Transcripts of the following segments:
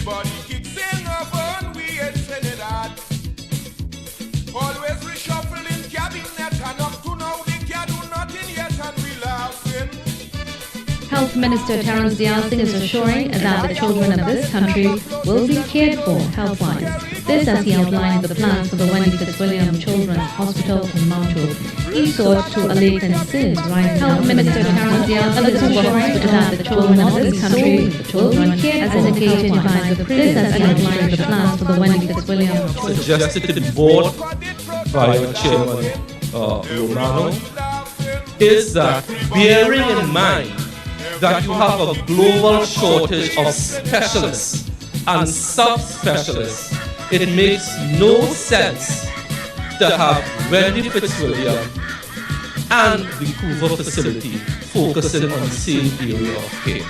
Everybody keeps saying about we and send it out. Always reshuffling cabinet and up to now they can't do nothing yet and we laughing. Health Minister Terence Dialsing is assuring that the children of this country will be cared for health-wise. This as he outlined the plans for the Wendy Fitzwilliam Children's Hospital in Mount Hope. He sought to allay concerns rising. Health Minister Terence Dialsing is assuring that the children of this country will be cared for health-wise. This as he outlined the plans for the Wendy Fitzwilliam Children's. Suggested to the board by your chairman, Romano, is that bearing in mind that you have a global shortage of specialists and subspecialists, it makes no sense to have Wendy Fitzwilliam and the Hoover facility focusing on the same area of care.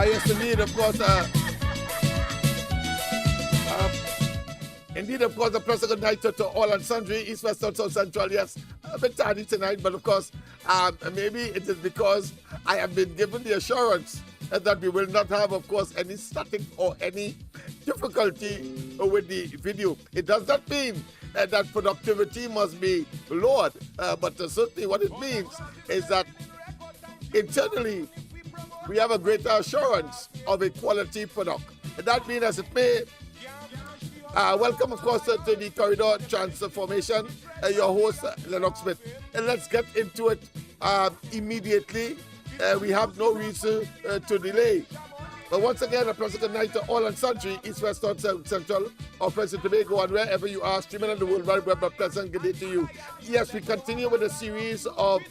Yes, indeed, of course. Indeed, of course, a pleasant good night to all and sundry, East, West, South, Central. Yes, a bit tardy tonight, but of course, maybe it is because I have been given the assurance that we will not have, of course, any static or any difficulty with the video. It does not mean that productivity must be lowered, but certainly what it means is that internally we have a greater assurance of a quality product. And that means, as it may, welcome, of course, to the Corridor Transformation. Your host, Lennox Smith. And let's get into it immediately. We have no reason to delay. But once again, a pleasant good night to all and sundry, East, West, North, South, Central, or President Tobago, and wherever you are, streaming on the World Wide Web. A pleasant good day to you. Yes, we continue with a series of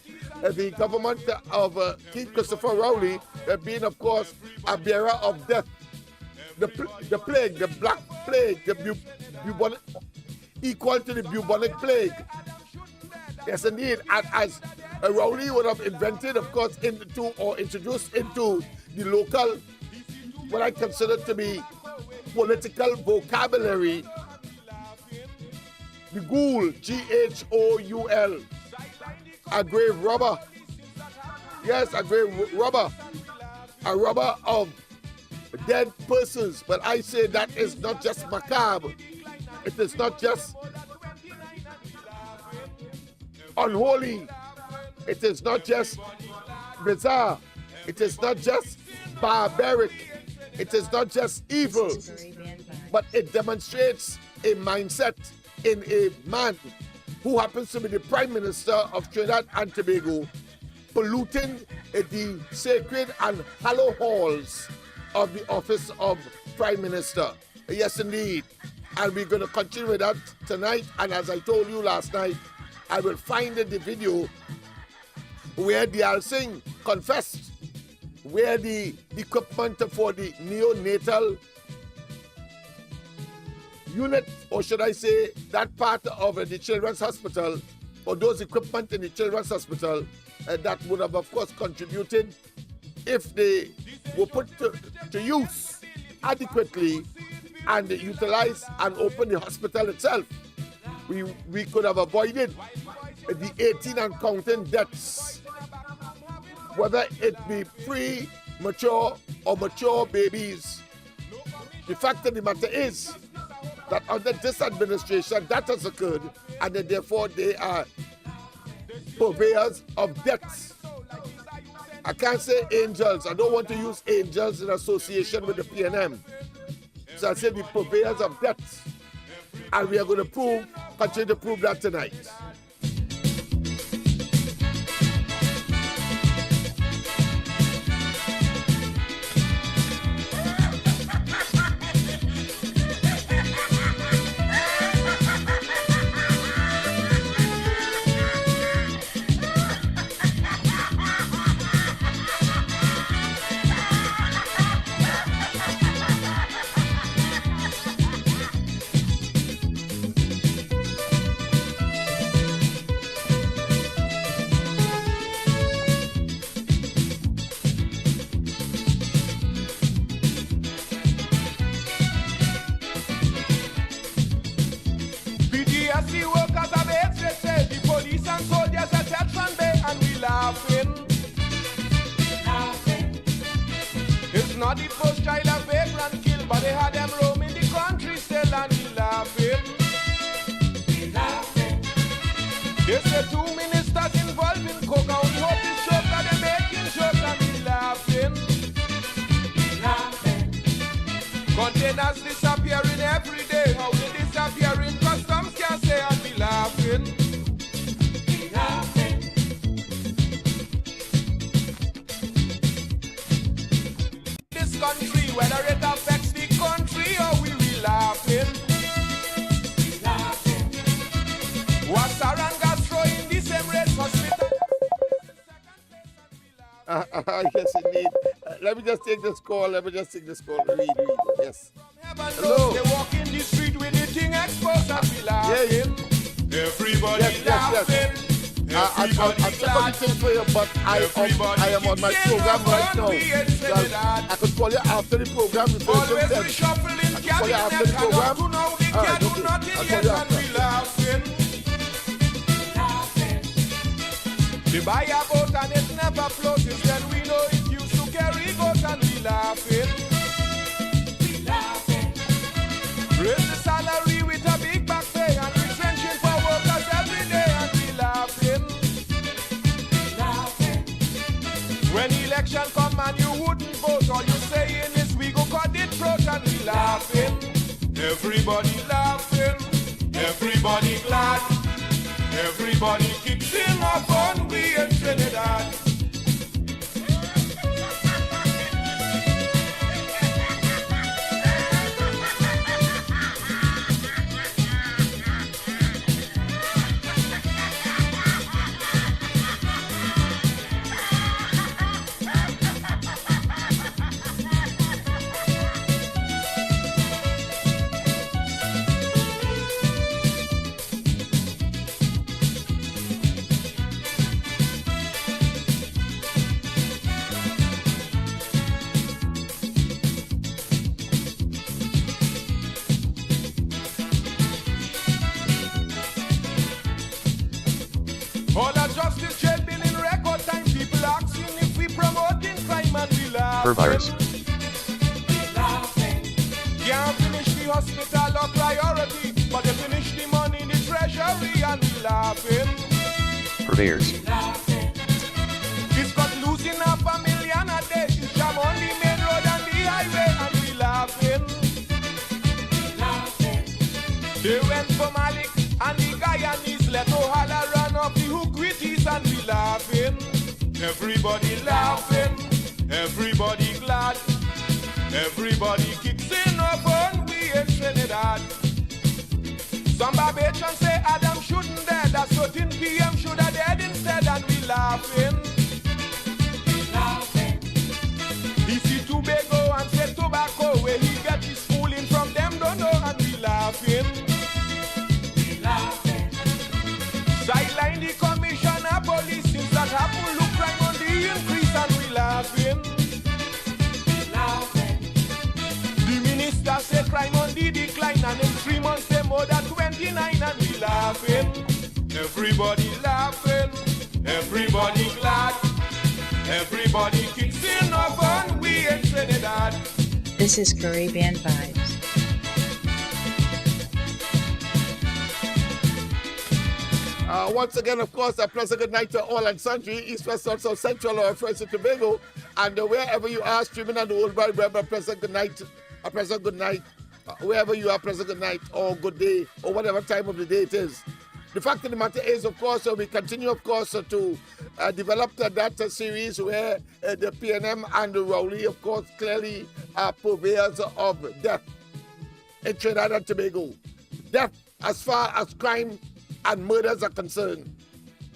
the government of King Christopher Rowley being, of course, a bearer of death. The plague, the black plague, the bubonic, equal to the bubonic plague. Yes, indeed. And as Rowley would have invented, of course, introduced into the local, what I consider to be political vocabulary, the ghoul, Ghoul, a grave robber. Yes, a grave robber. A robber of dead persons. But I say that is not just macabre. It is not just unholy. It is not just bizarre. It is not just barbaric. It is not just evil. But it demonstrates a mindset in a man who happens to be the Prime Minister of Trinidad and Tobago, polluting the sacred and hallowed halls of the office of Prime Minister. Yes, indeed. And we're going to continue with that tonight. And as I told you last night, I will find the video where Dialsing confessed where the equipment for the neonatal unit, or should I say that part of the children's hospital, or those equipment in the children's hospital that would have, of course, contributed if they were put to use adequately and utilized and open the hospital itself. We could have avoided the 18 and counting deaths, whether it be premature or mature babies. The fact of the matter is that under this administration, that has occurred, and therefore they are purveyors of deaths. I can't say angels. I don't want to use angels in association with the PNM. So I say the purveyors of deaths. And we are going to continue to prove that tonight. Not the first child a vagrant killed, but they had them roaming the country still and we laughing. We laughing. They say 2 ministers involved in coke, and we hope this shows that they're making shows and we laughing. We laughing. Containers disappearing every day, how they disappearing, customs can't say and we laughing. We laughing. This country, whether it affects the country or we laughing. We laughing. Wasaranga throwing the same race hospital. Yes, indeed. Let me just take this call. Read. Yes. Hello. They walk in the street with the thing exposed and we laughing. Everybody laughing. I'm going to for you, but I am on my program right now. So I could call you after the program. Always reshuffling, Call you after the program. They can't do nothing yet and we laughing. They buy a boat and it never floats. Instead we know it used to carry goats and we laughing. We laughing. Raise the salary with a big back pay and retrenching for workers every day and we laughing. We laughing. When election come and you wouldn't vote, all you saying is we go cut it throat and we laughing. Everybody laughing. Everybody glad. Everybody kicks in our fun, we in Trinidad. Virus. Can't finish the hospital or priority, but they finish the money in the treasury and we laughing. Purveyors. It's got losing $500,000 a day. It's jam on the main road and the highway and we laughing. They went for Malik and the Guyanese let Ohala run off the hook with his and we laughing. Everybody laughing. Everybody glad, everybody kicks in up on we in Trinidad. Some Barbadians say Adam shouldn't dead, a certain PM should have dead instead and we laughing. We laughing. He see Tobago and say tobacco, where he get his fooling from them don't know and we laughing. We laughing. Sideline the commissioner police since that happened look crime on the increase and we laughing. Say crime on the decline and in 3 months they more than 29 and we laughing. Everybody laughing, everybody glad, everybody kicks in up on we in Trinidad. This is Caribbean Vibes. Once again, of course, a pleasant good night to all and sundry, East, West, South, South Central, or French and Tobago, and wherever you are, streaming on the World Wide Web, a pleasant good night. Wherever you are, pleasant good night, or good day, or whatever time of the day it is. The fact of the matter is, of course, we continue, of course, to develop that series where the PNM and the Rowley, of course, clearly are purveyors of death in Trinidad and Tobago. Death as far as crime and murders are concerned.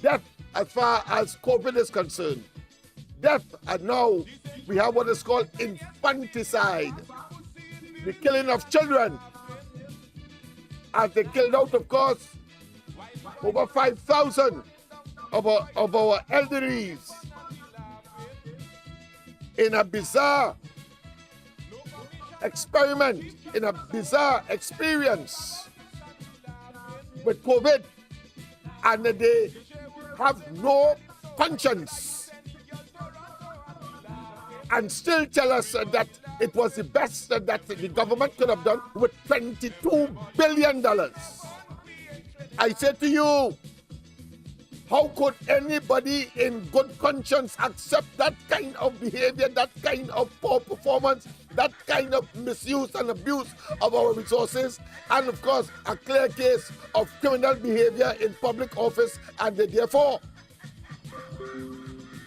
Death as far as COVID is concerned. Death, and now we have what is called infanticide. The killing of children. As they killed out, of course, over 5,000 of our elderlies in a bizarre experiment, in a bizarre experience with COVID, and they have no conscience and still tell us that it was the best that the government could have done with $22 billion. I say to you, how could anybody in good conscience accept that kind of behavior, that kind of poor performance, that kind of misuse and abuse of our resources, and of course, a clear case of criminal behavior in public office, and therefore,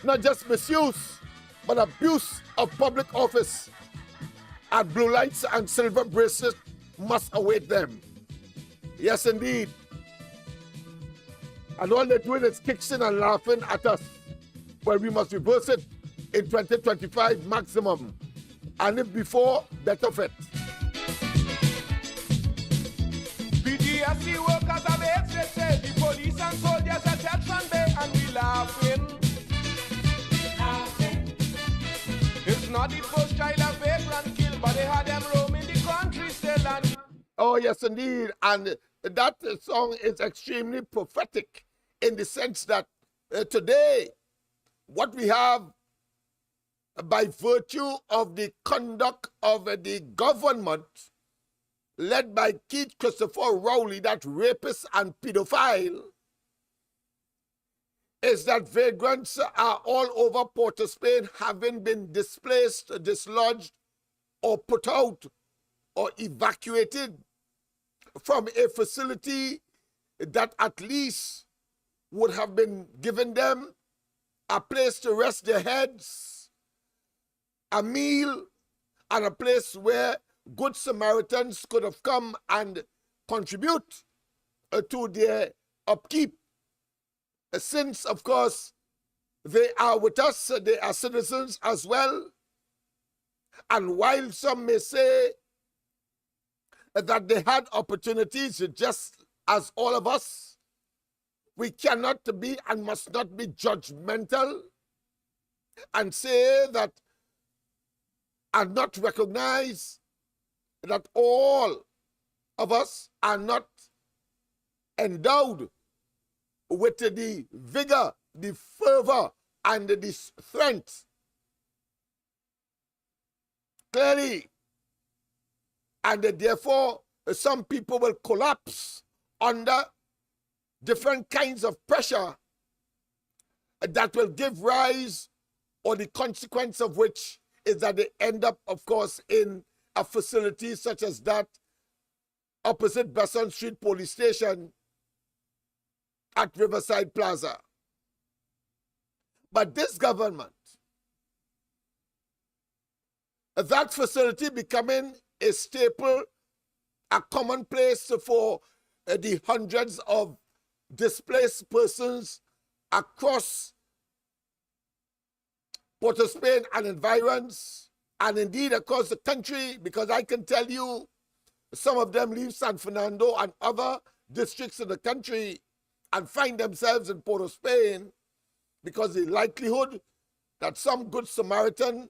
not just misuse, but abuse of public office, and blue lights and silver bracelets must await them. Yes, indeed. And all they're doing is kicking and laughing at us. Well, we must reverse it in 2025 maximum. And if before, better fit. BGSC workers are the the police and soldiers are Jackson Bay and we laughing. It's not the first child of Vagrant killed, but they had them roaming the country still. And oh, yes, indeed. And that song is extremely prophetic in the sense that today, what we have by virtue of the conduct of the government led by Keith Christopher Rowley, that rapist and pedophile, is that vagrants are all over Port of Spain, having been displaced, dislodged, or put out, or evacuated from a facility that at least would have been given them a place to rest their heads, a meal, and a place where good Samaritans could have come and contribute to their upkeep. Since, of course, they are with us, they are citizens as well. And while some may say that they had opportunities just as all of us, we cannot be and must not be judgmental and say that and not recognize that all of us are not endowed with the vigor, the fervor, and the strength. Clearly, and therefore some people will collapse under different kinds of pressure that will give rise, or the consequence of which is that they end up, of course, in a facility such as that opposite Besson Street Police Station at Riverside Plaza. But this government, that facility becoming a staple, a commonplace for the hundreds of displaced persons across Port of Spain and environs, and indeed across the country, because I can tell you some of them leave San Fernando and other districts in the country and find themselves in Port of Spain because the likelihood that some good Samaritan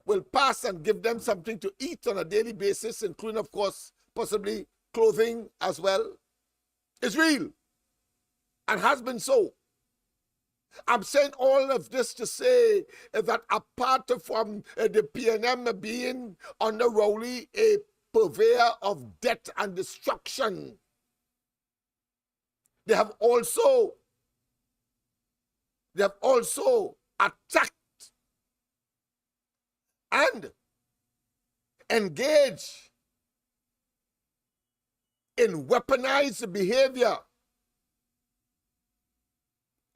will pass and give them something to eat on a daily basis, including, of course, possibly clothing as well, is real and has been so. I'm saying all of this to say that apart from the PNM being under Rowley a purveyor of death and destruction, they have also attacked and engaged in weaponized behavior,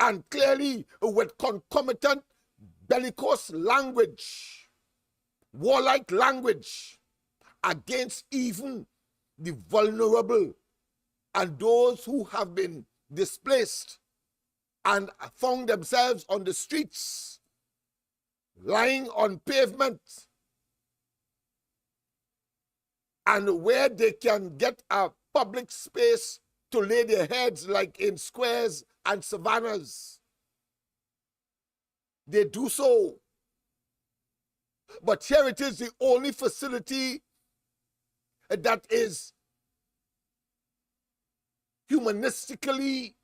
and clearly with concomitant bellicose language, warlike language against even the vulnerable and those who have been displaced and found themselves on the streets, lying on pavement, and where they can get a public space to lay their heads, like in squares and savannas. They do so. But here it is, the only facility that is humanistically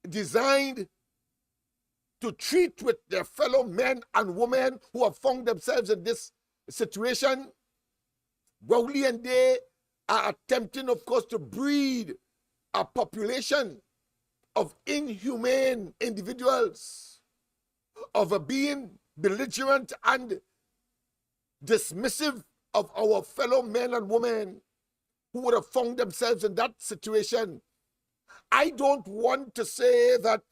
designed to treat with their fellow men and women who have found themselves in this situation, Rowley and they are attempting, of course, to breed a population of inhumane individuals, of being belligerent and dismissive of our fellow men and women who would have found themselves in that situation. I don't want to say that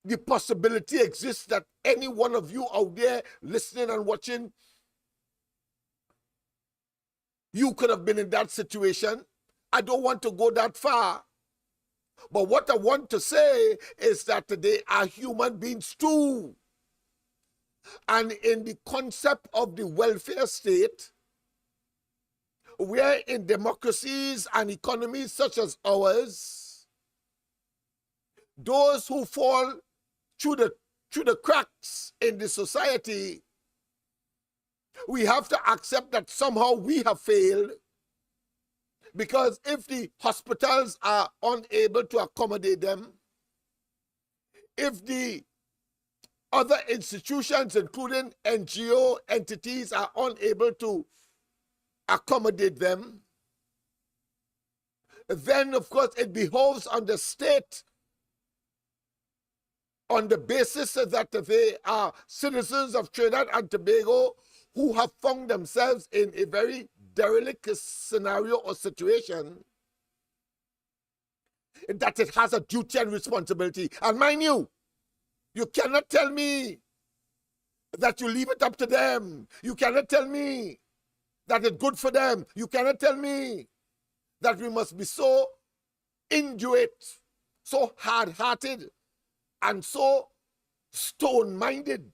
the possibility exists that any one of you out there listening and watching, you could have been in that situation. I don't want to go that far. But what I want to say is that they are human beings too. And in the concept of the welfare state, where in democracies and economies such as ours, those who fall through the cracks in the society, we have to accept that somehow we have failed. Because if the hospitals are unable to accommodate them, if the other institutions, including NGO entities, are unable to accommodate them, then of course it behoves on the state, on the basis that they are citizens of Trinidad and Tobago who have found themselves in a very derelict scenario or situation, that it has a duty and responsibility. And mind you, you cannot tell me that you leave it up to them. You cannot tell me that it's good for them. You cannot tell me that we must be so indolent, so hard-hearted, and so stone-minded,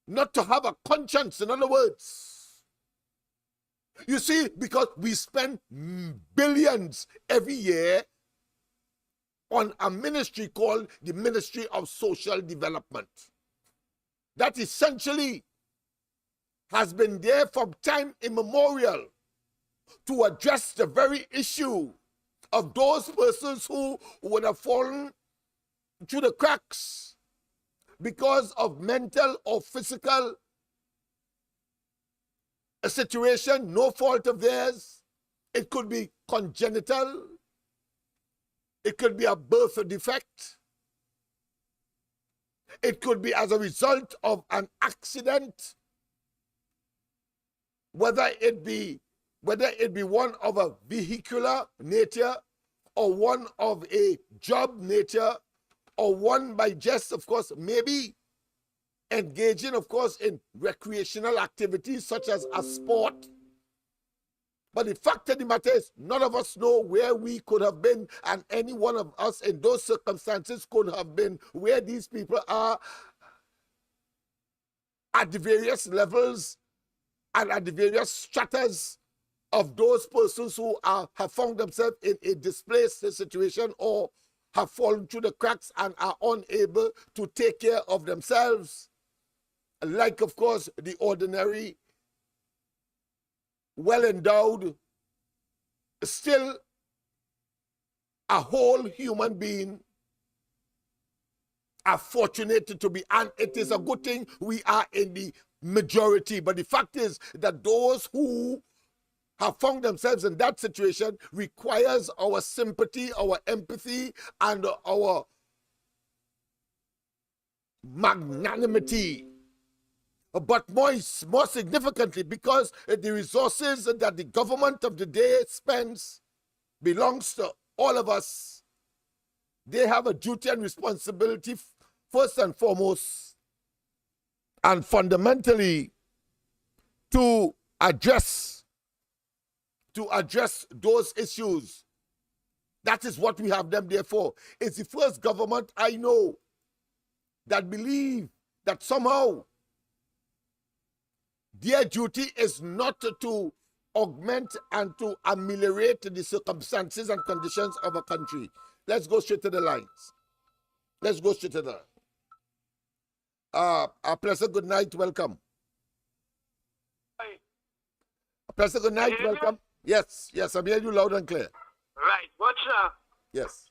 not to have a conscience, in other words. You see, because we spend billions every year on a ministry called the Ministry of Social Development. That essentially has been there from time immemorial to address the very issue of those persons who would have fallen through the cracks because of mental or physical a situation, no fault of theirs. It could be congenital. It could be a birth defect. It could be as a result of an accident, whether it be one of a vehicular nature or one of a job nature or one by just, of course, maybe engaging, of course, in recreational activities such as a sport. But the fact of the matter is, none of us know where we could have been, and any one of us in those circumstances could have been where these people are at the various levels and at the various stratas of those persons who have found themselves in a displaced situation or have fallen through the cracks and are unable to take care of themselves. Like, of course, the ordinary, well-endowed, still a whole human being are fortunate to be, and it is a good thing we are in the majority. But the fact is that those who have found themselves in that situation requires our sympathy, our empathy, and our magnanimity. But more significantly, because the resources that the government of the day spends belongs to all of us, they have a duty and responsibility first and foremost and fundamentally to address those issues. That is what we have them there for. It's the first government I know that believe that somehow their duty is not to augment and to ameliorate the circumstances and conditions of a country. Let's go straight to the lines. Let's go straight to the a pleasant good night, welcome. A pleasant good night, welcome. Yes, I'm hearing you loud and clear. Right, what's Yes.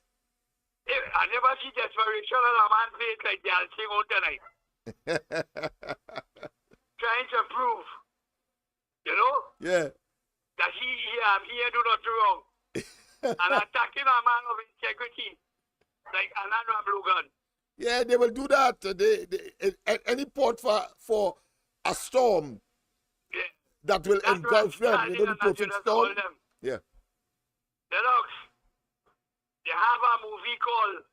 I never see desperation on a man's face like they'll sing out tonight. trying to prove, you know, Yeah. that he do nothing wrong. And attacking a man of integrity like Anandra Blogan. Yeah, they will do that. At any port for a storm Yeah. that will That's engulf what them. You know, the perfect storm. Yeah. Lennox, they have a movie called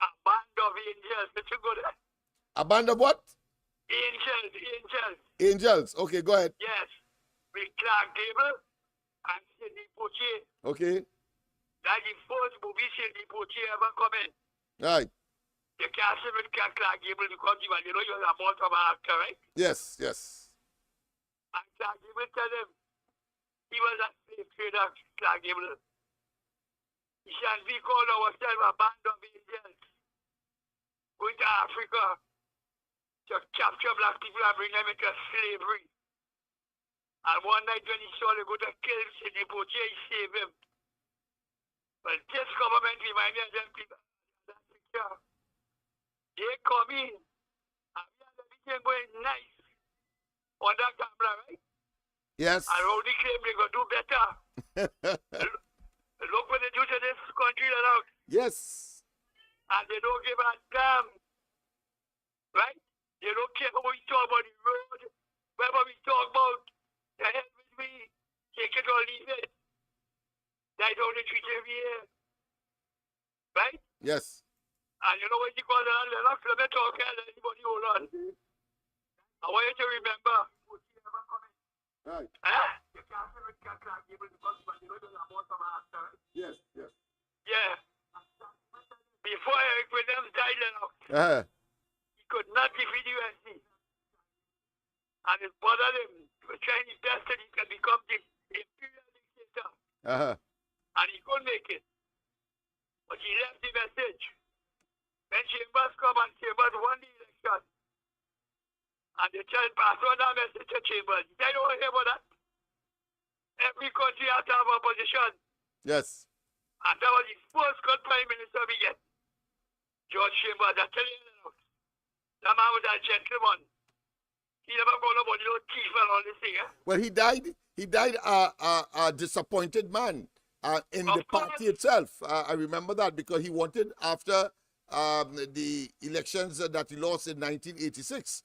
A Band of Angels. It's a good. A band of what? Angels. Angels. Okay, go ahead. Yes. With Clark Gable and Sidney Poitier. Okay. That's the first movie Sidney Poitier ever come in. Right. You can't see with Clark Gable because you know you're a more of an actor, right? Yes, yes. And Clark Gable tell him he was a slave trader, Clark Gable. He said, we call ourselves a band of angels going to Africa to capture black people and bring them into slavery. And one night when he saw they go to kill Sidney Poitier, he saved him. But this government remind me of them people. That picture. They come in and we have everything going nice on that camera, right? Yes. And Rowley claim they going to do better. Look what they do to this country now. Yes. And they don't give a damn. Right? They don't care what we talk about the road, whatever we talk about. The hell with me. Take it or leave it. That's how they treat every year. Right? Yes. And you know what you call that? Lennox, let me talk and anybody hold on. I want you to remember. Right. You can't say with Clark Gable because you know there's a more of an actor, right? Yes, yes. Yeah. Before Eric Williams died, Lennox, he could not defeat UNC. And it bothered him. He was trying his best that he could become the imperial dictator. And he couldn't make it. But he left the message. When Chambers come and Chambers won the election. And they tell pass on that message to Chambers. They don't hear about that. Every country has to have opposition. Yes. And that was his first good prime minister we get. George Chambers, I tell you, that man was a gentleman. He never gone about the old thief and all this thing. Well, he died a disappointed man in the party itself. I remember that because he wanted, after the elections that he lost in 1986,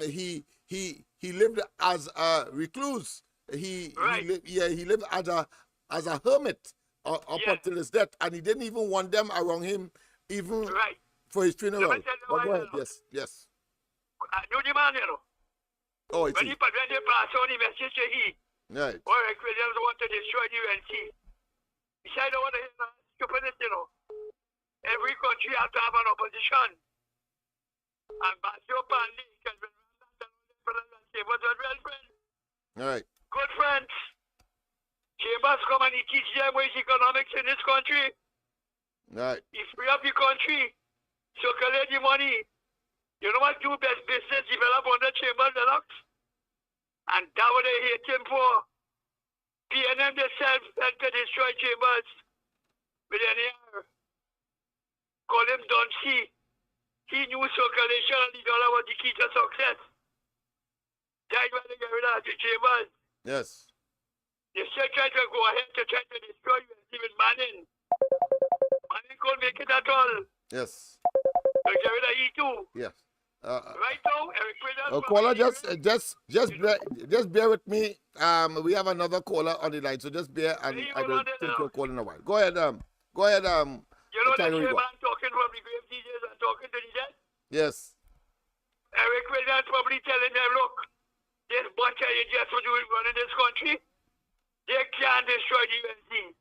he lived as a recluse. He lived as a hermit up until his death, and he didn't even want them around him, even for his funeral. But go ahead. Yes. I knew the man, you know. Oh, when they passed on the message to he, right. Eric Williams want to destroy the UNC. He said, I don't want to hear that stupidness, you know. Every country has to have an opposition. And Basio Pandi can be Chambers are real friends. All right. Good friends. Chambers come and he teach them ways economics in this country. Right. He free up the country. Circulate the money. You know what do best business develop under Chambers, Lennox? And that what they hate him for. PNM themselves had to destroy Chambers with an air. Call him Don C. He knew circulation and the dollar was the key to success. That's why they get rid of the Chambers. Yes. They still try to go ahead to try to destroy you and even Manning. Manning couldn't make it at all. Yes. They get rid of he too. Yes. Right now, Eric Williams. Caller, just bear with me. We have another caller on the line, so just bear, and I will take your call in a while. Go ahead. You know that man talking from the grave DJs and talking to the dead? Yes. Eric Williams probably telling them, look, this bunch of idiots who are running this country, they can't destroy the UNC.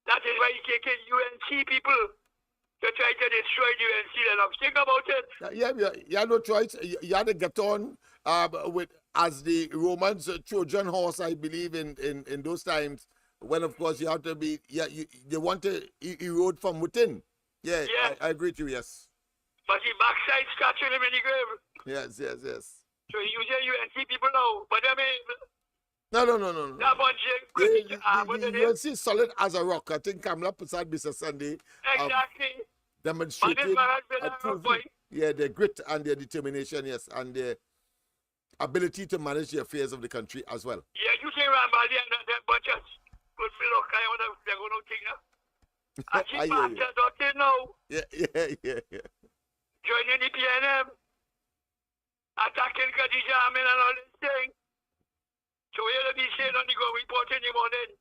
That is why he's taking UNC people to try to destroy the UNC. Lennox. Think about it. You had no choice. You had to get on with, as the Romans, Trojan horse, I believe, in those times, when, of course, you have to be, they want to erode from within. Yeah. I agree with you, yes. But the backside scratching him in the grave. Yes. So you say UNC people now, but I mean... No. That bunch the UNC is solid as a rock. I think Kamala Prasad Mr. Sunday exactly. demonstrated and proved. Yeah, their grit and their determination, yes, and their ability to manage the affairs of the country as well. Yeah, you say Rambali and that budget. Good me look, I want to they're going to think now. I see pastors out there now. Yeah. Joining the PNM. Attacking Khadija Amin and all this thing. So we'll be saying on the go report in the morning.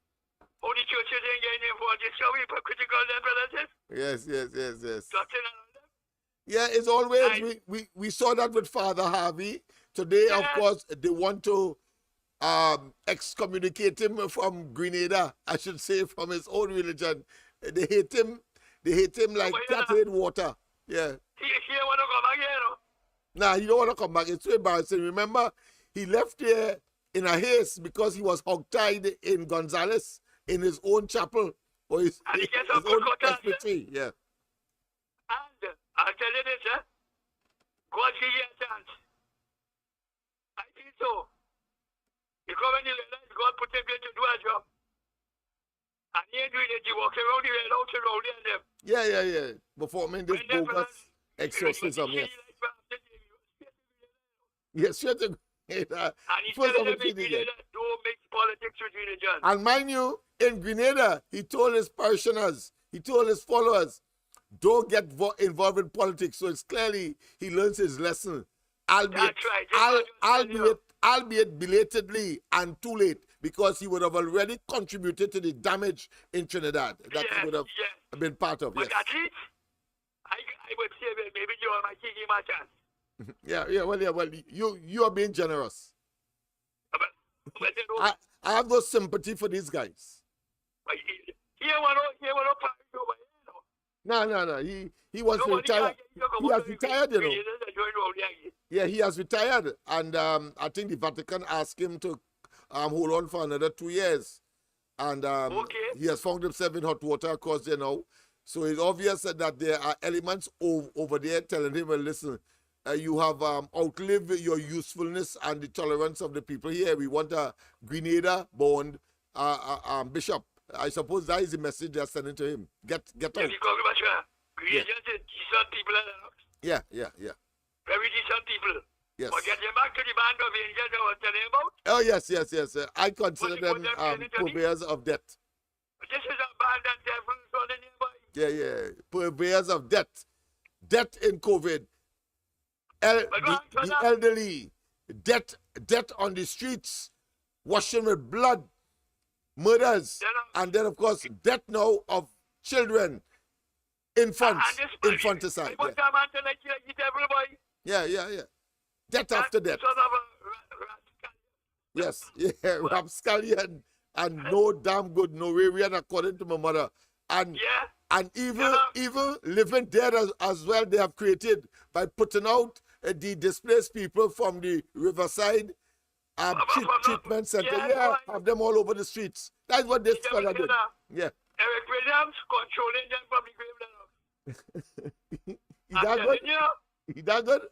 How the churches ain't getting involved. It's so hypocritical then, brothers. Yes. Nothing and all that. Yeah, it's always, we saw that with Father Harvey. Today, of course, they want to excommunicate him from Grenada, I should say, from his own religion. They hate him like cat hate water. Yeah. He want to come again, you know? Nah, he don't want to come back. It's too embarrassing. Remember, he left there in a haste because he was hogtied in Gonzales in his own chapel or his own presbytery. Yeah. And I'll tell you this, God give you a chance. I think so. Because when you realize God put him there to do a job, and he ain't doing it, he walks around the red out around them. Yeah. Performing this bogus exorcism, yes. Yes, straight to Grenada. And he said them in Grenada, don't mix politics with religion. And mind you, in Grenada, he told his parishioners, he told his followers, don't get involved in politics. So it's clearly he learns his lesson, albeit belatedly and too late, because he would have already contributed to the damage in Trinidad that he would have been part of. But at least, I would say that maybe you might give him a chance. Well, you are being generous. I have no sympathy for these guys. No. He was retired. He has retired, you know. Yeah, he has retired, and I think the Vatican asked him to hold on for another 2 years, and he has found himself in hot water, of course, you know. So it's obvious that there are elements over there telling him, well, listen, you have outlived your usefulness and the tolerance of the people here. We want a Grenada-born bishop. I suppose that is the message they're sending to him. Get out. Decent people. Yeah. Very decent people. Yes. But getting back to the band of angels I was telling about. Oh, yes. I consider them purveyors of death. This is a band and devils on anybody. Yeah. Purveyors of death. Death in COVID. The elderly. Death on the streets. Washing with blood. Murders. And then, of course, death now of children. Infants. Infanticide. Yeah. Death after death. Yes, rapscallion and no damn good Norwegian, according to my mother. And even living dead as well, they have created by putting out the displaced people from the riverside treatment center. Have them all over the streets. That's what this fella did. Yeah. Eric Williams controlling them from the grave. He that good? He that good?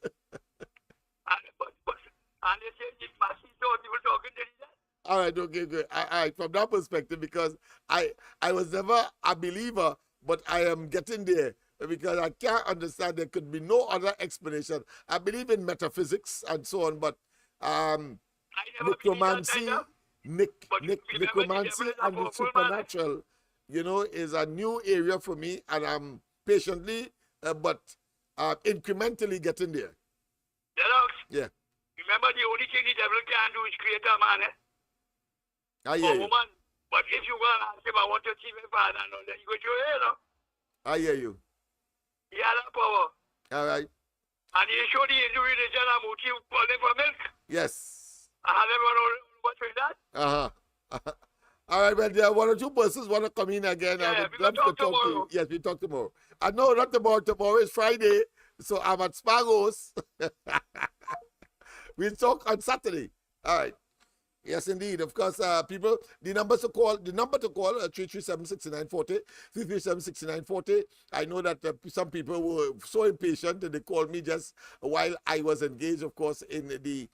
And they say the masses don't even talking to that. All right, okay, good. I from that perspective, because I was never a believer, but I am getting there because I can't understand. There could be no other explanation. I believe in metaphysics and so on, but necromancy, necromancy and the supernatural, is a new area for me, and I'm patiently, but incrementally getting there. Yeah. Remember, the only thing the devil can do is create a man, I hear you. Woman. But if you go and ask him, I want to see my father, and then you go to your head, I hear you. He has that power. All right. And he showed the Hindu religion a motive for them for milk. Yes. And everyone what's with that? All right, well, there are one or two persons want to come in again. Yeah, we talk tomorrow. To you. Yes, we talk tomorrow. No, not tomorrow. Tomorrow is Friday, so I'm at Spargos. We'll talk on Saturday. All right. Yes, indeed. Of course, people, the number to call, 337-6940, 337-6940. I know that some people were so impatient that they called me just while I was engaged, of course, in the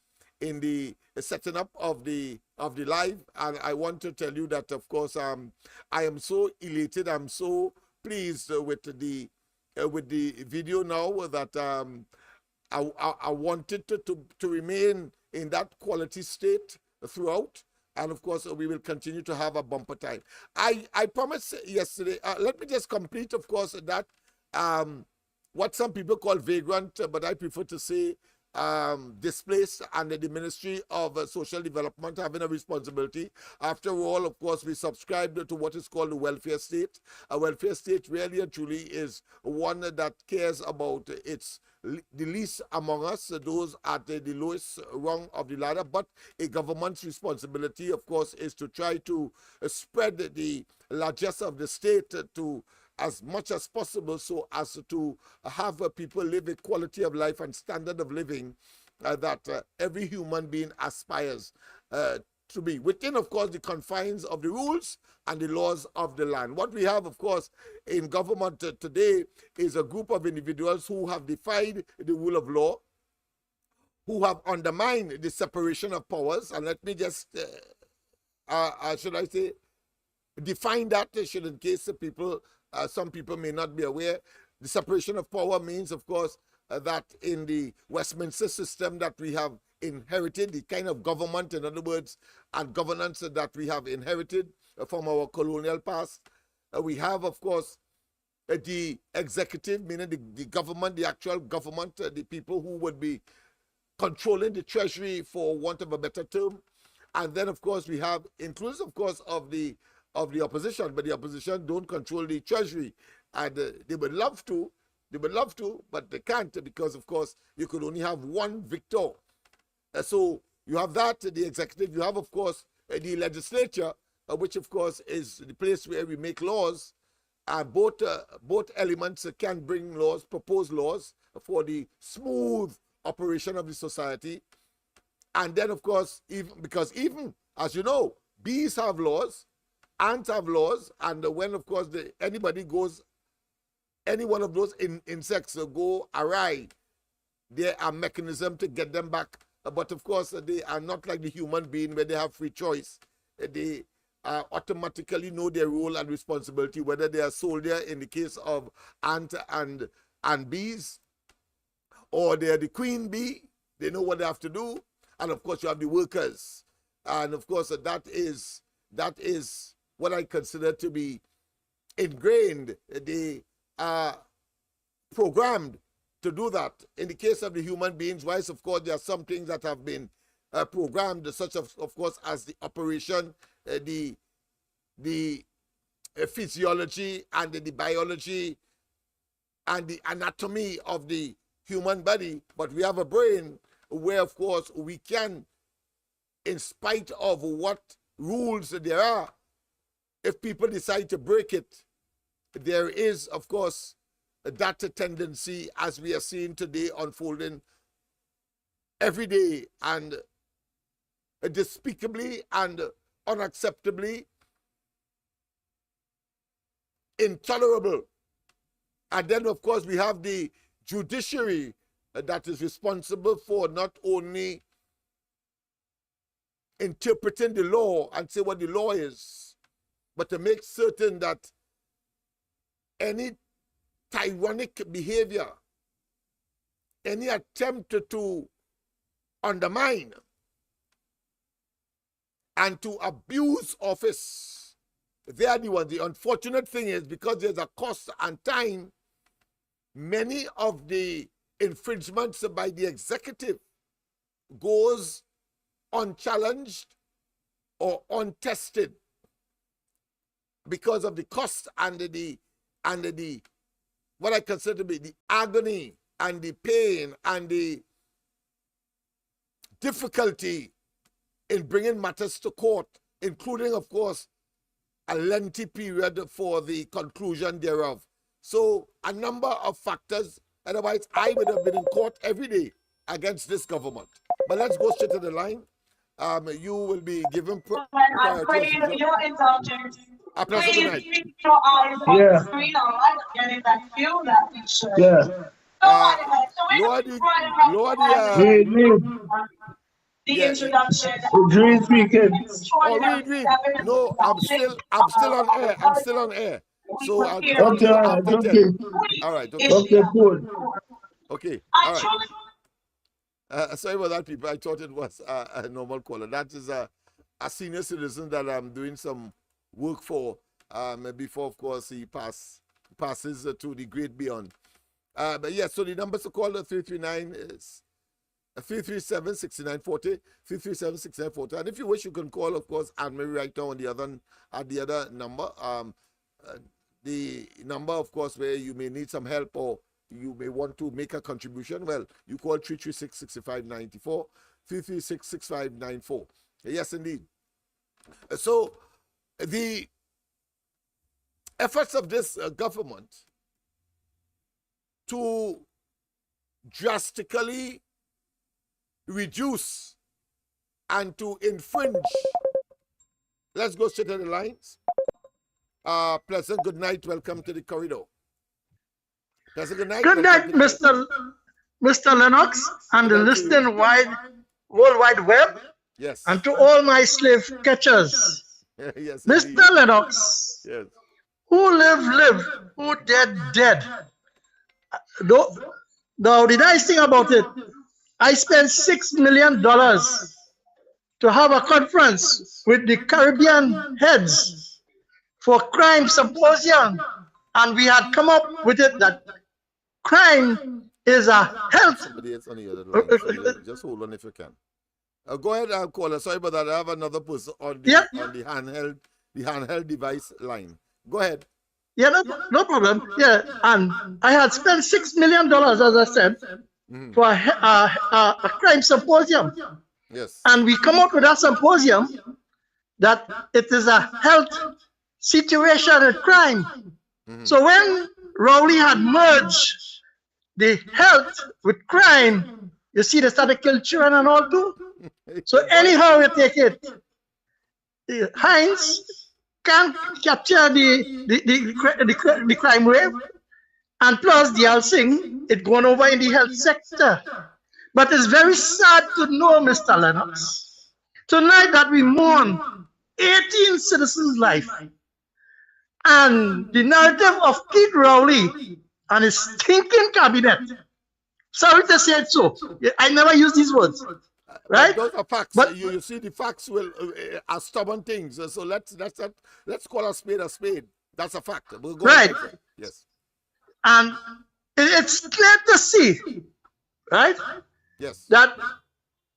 setting up of the live. And I want to tell you that, of course, I am so elated. I'm so pleased with the with the video now that I wanted to remain in that quality state throughout. And of course, we will continue to have a bumper time. I promised yesterday, let me just complete, of course, that what some people call vagrant, but I prefer to say displaced, and the Ministry of Social Development having a responsibility. After all, of course, we subscribe to what is called the welfare state. A welfare state really and truly is one that cares about the least among us, those at the lowest rung of the ladder. But a government's responsibility, of course, is to try to spread the largesse of the state to as much as possible, so as to have people live a quality of life and standard of living that every human being aspires to be within, of course, the confines of the rules and the laws of the land. What we have, of course, in government today is a group of individuals who have defied the rule of law, who have undermined the separation of powers. And let me just, should I say, define that, in case people, some people may not be aware. The separation of power means, of course, that in the Westminster system that we have inherited, the kind of government, in other words, and governance that we have inherited from our colonial past, we have, of course, the executive, meaning the government, the actual government, the people who would be controlling the treasury, for want of a better term. And then, of course, we have, inclusive, of course, of the opposition, but the opposition don't control the treasury, and they would love to, but they can't, because of course you could only have one victor. So you have that, the executive. You have, of course, the legislature, which of course is the place where we make laws. Both elements can bring laws, propose laws for the smooth operation of the society. And then, of course, even as you know, bees have laws, ants have laws, and when, of course, any one of those insects go awry, there are mechanisms to get them back. But of course, they are not like the human being where they have free choice. They automatically know their role and responsibility, whether they are soldier in the case of ant and bees, or they are the queen bee. They know what they have to do. And of course, you have the workers. And of course, that is what I consider to be ingrained. They are programmed to do that. In the case of the human beings, whilst of course there are some things that have been programmed, such of course as the operation, the physiology and the biology and the anatomy of the human body. But we have a brain where, of course, we can, in spite of what rules there are, if people decide to break it, there is, of course, that tendency, as we are seeing today, unfolding every day, and despicably and unacceptably intolerable. And then, of course, we have the judiciary that is responsible for not only interpreting the law and say what the law is, but to make certain that any tyrannic behavior, any attempt to undermine and to abuse office, they are the ones. The unfortunate thing is, because there's a cost and time, many of the infringements by the executive goes unchallenged or untested because of the cost and the what I consider to be the agony and the pain and the difficulty in bringing matters to court, including, of course, a lengthy period for the conclusion thereof. So a number of factors, otherwise I would have been in court every day against this government. But let's go straight to the line. You will be given priority. Your indulgence. A pleasure tonight. Yeah. Lower the introduction. Dream speaking. Oh, read. No, I'm still on air. So I'll Okay, come to you all right, after okay. 10. All right, okay. Okay, cool. Okay, all right. Sorry about that, people. I thought it was a normal caller. That is a senior citizen that I'm doing some work for before, of course, he passes to the great beyond. But yeah, so the numbers to call 339 is 337-6940, 337-6940. And if you wish, you can call, of course, Anne-Marie right now on the other number. The number, of course, where you may need some help or you may want to make a contribution. Well, you call 336-6594, 336-6594. Yes, indeed. So the efforts of this government to drastically reduce and to infringe. Let's go straight to the lines. Pleasant good night. Welcome to the corridor. Pleasant good night. Good night, Mr. Lennox, and the listening World Wide Web. Yes. And to all my slave catchers. Yes, Mr. indeed. Lennox. Yes. Who live, who dead. Now, the nice thing about it, I spent $6 million to have a conference with the Caribbean heads for crime symposium, and we had come up with it that crime is a health. Somebody else on the other line. So just hold on if you can. Go ahead, caller. Sorry about that. I have another person on the handheld device line. Go ahead. Yeah, no problem. Yeah, and I had spent $6 million, as I said, for a crime symposium. Yes. And we come up with a symposium that it is a health situation with crime. So when Rowley had merged the health with crime, you see, they started killing children and all too. So anyhow you take it, Heinz can capture the crime wave, and plus the Alsing, it going over in the health sector. But it's very sad to know, Mr. Lennox, tonight that we mourn 18 citizens' life, and the narrative of Keith Rowley and his stinking cabinet. Sorry to say it so. I never use these words. Right? Those are facts. But you see, the facts will are stubborn things. So let's call a spade a spade. That's a fact. We'll go right. Yes. And it's clear to see, right? Yes. That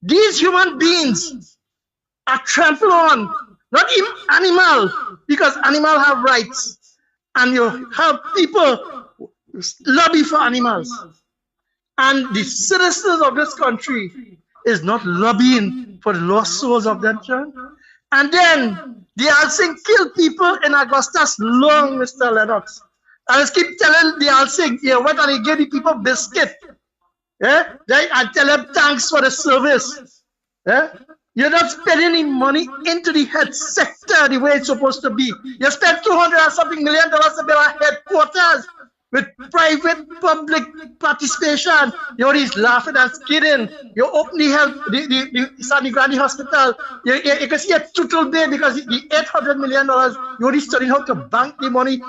these human beings are trampled on, not even animal, because animal have rights, and you have people lobby for animals, and the citizens of this country is not lobbying for the lost souls of them children. And then the Alsing kill people in Augustus long, Mr. Lennox. I just keep telling the Alsing, yeah, what are they give the people biscuit? Yeah? I tell them thanks for the service. Yeah? You're not spending any money into the health sector the way it's supposed to be. You spend $200 and something million to build a headquarters with private public participation. You're laughing and kidding. You open the health, the Sandy Grandi Hospital. You can see a total bill because the $800 million, you're studying how to bank the money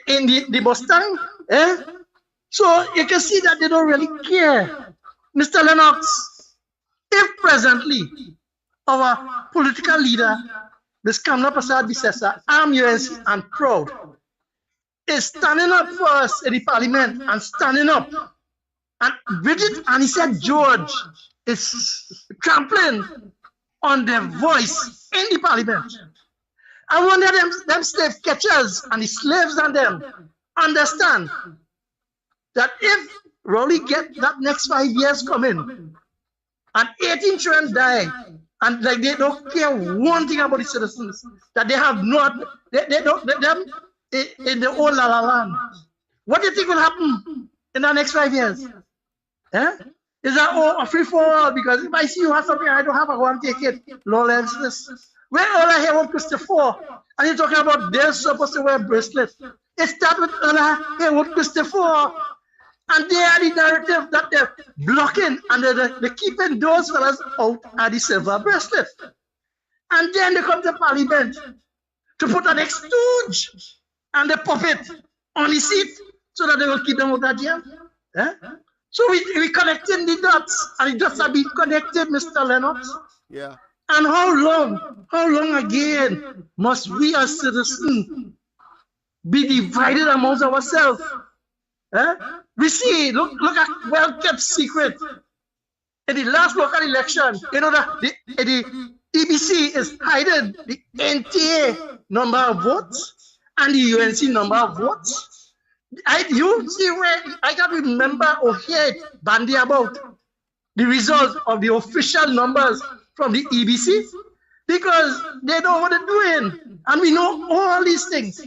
in the Mustang. Eh? So you can see that they don't really care. Mr. Lennox, if presently our political leader, Ms. Kamla Prasad Bisesa, I'm UNC and proud, is standing up for us in the parliament and standing up. And Bridget and he said George is trampling on their voice in the parliament. I wonder them slave catchers and the slaves and them understand that if Rowley get that next 5 years coming and 18 children die, and like they don't care one thing about the citizens, that they have not, they don't, them in the old La La Land. What do you think will happen in the next 5 years? Eh? Is that a free for all? Because if I see you have something I don't have, I want to take it. Lawlessness. Where all I hear about Christopher, and you're talking about they're supposed to wear bracelets. It starts with all I hear about Christopher. And they are the narrative that they're blocking, and they're keeping those fellas out at the silver bracelet. And then they come to Parliament to put an excuse and the puppet on the seat so that they will keep them out of jail. Eh? So we connecting the dots, and the dots are being connected, Mr. Lennox. Yeah. And how long again must we as citizens be divided amongst ourselves? Eh? We see, look at well-kept secret. In the last local election, you know that the EBC is hiding the NTA number of votes and the UNC number of votes. You see where I can remember or hear it bandy about the result of the official numbers from the EBC, because they know what they're doing. And we know all these things.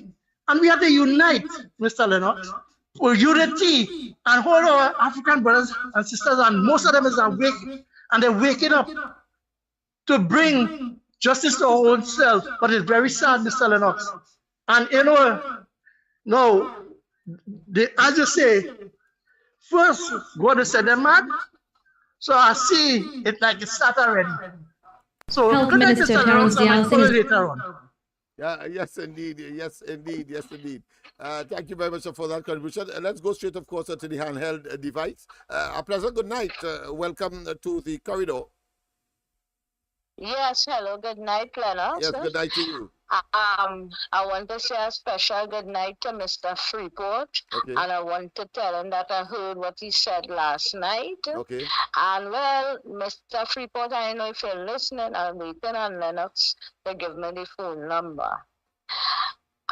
And we have to unite, Mr. Lennox, for unity and hold our African brothers and sisters, and most of them is awake, and they're waking up to bring justice to our own self. But it's very sad, Mr. Lennox. And you know, no, as you say, first God will send them mad. So I see it like it started already. So Health Minister Terence Dialsing later on. Yeah, yes, indeed. Yes, indeed. Yes, indeed. Thank you very much for that contribution. Let's go straight, of course, to the handheld device. A pleasant good night. Welcome to the corridor. Yes, hello, good night, Lennox. Yes, good night to you. I want to say a special good night to Mr. Freeport, Okay. and I want to tell him that I heard what he said last night. Okay. And well, Mr. Freeport, I know if you're listening, I'm waiting on Lennox to give me the phone number.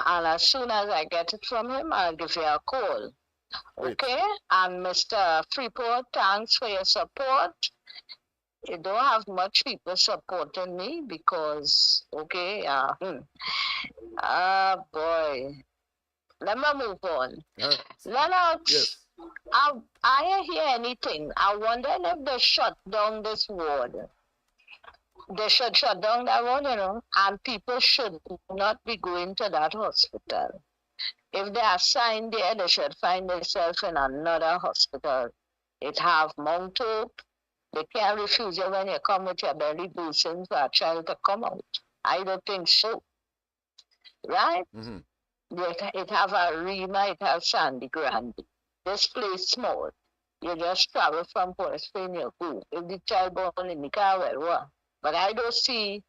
And as soon as I get it from him, I'll give you a call. Great. Okay? And Mr. Freeport, thanks for your support. You don't have much people supporting me because, okay, boy. Let me move on. Lennox, Yes. I didn't hear anything. I wonder if they shut down this ward. They should shut down that ward, you know, and people should not be going to that hospital. If they are assigned there, they should find themselves in another hospital. It have Mount Hope. They can't refuse you when you come with your belly bursting for a child to come out. I don't think so. Right? Mm-hmm. It have a Rima, it have Sandy Grande. This place small. You just travel from Port of Spain, you go. If the child born in the car, well. But I don't see,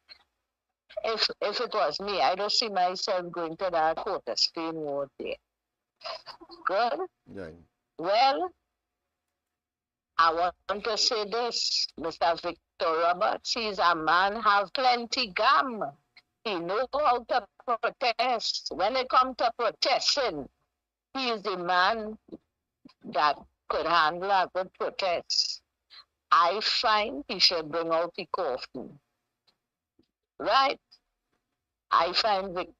if it was me, I don't see myself going to that Port of Spain ward there. Good? Yeah. Well, I want to say this, Mr. Victor Roberts, he's a man have plenty gum. He knows how to protest. When it comes to protesting, he is the man that could handle a good protest. I find he should bring out the coffin. Right? I find Victor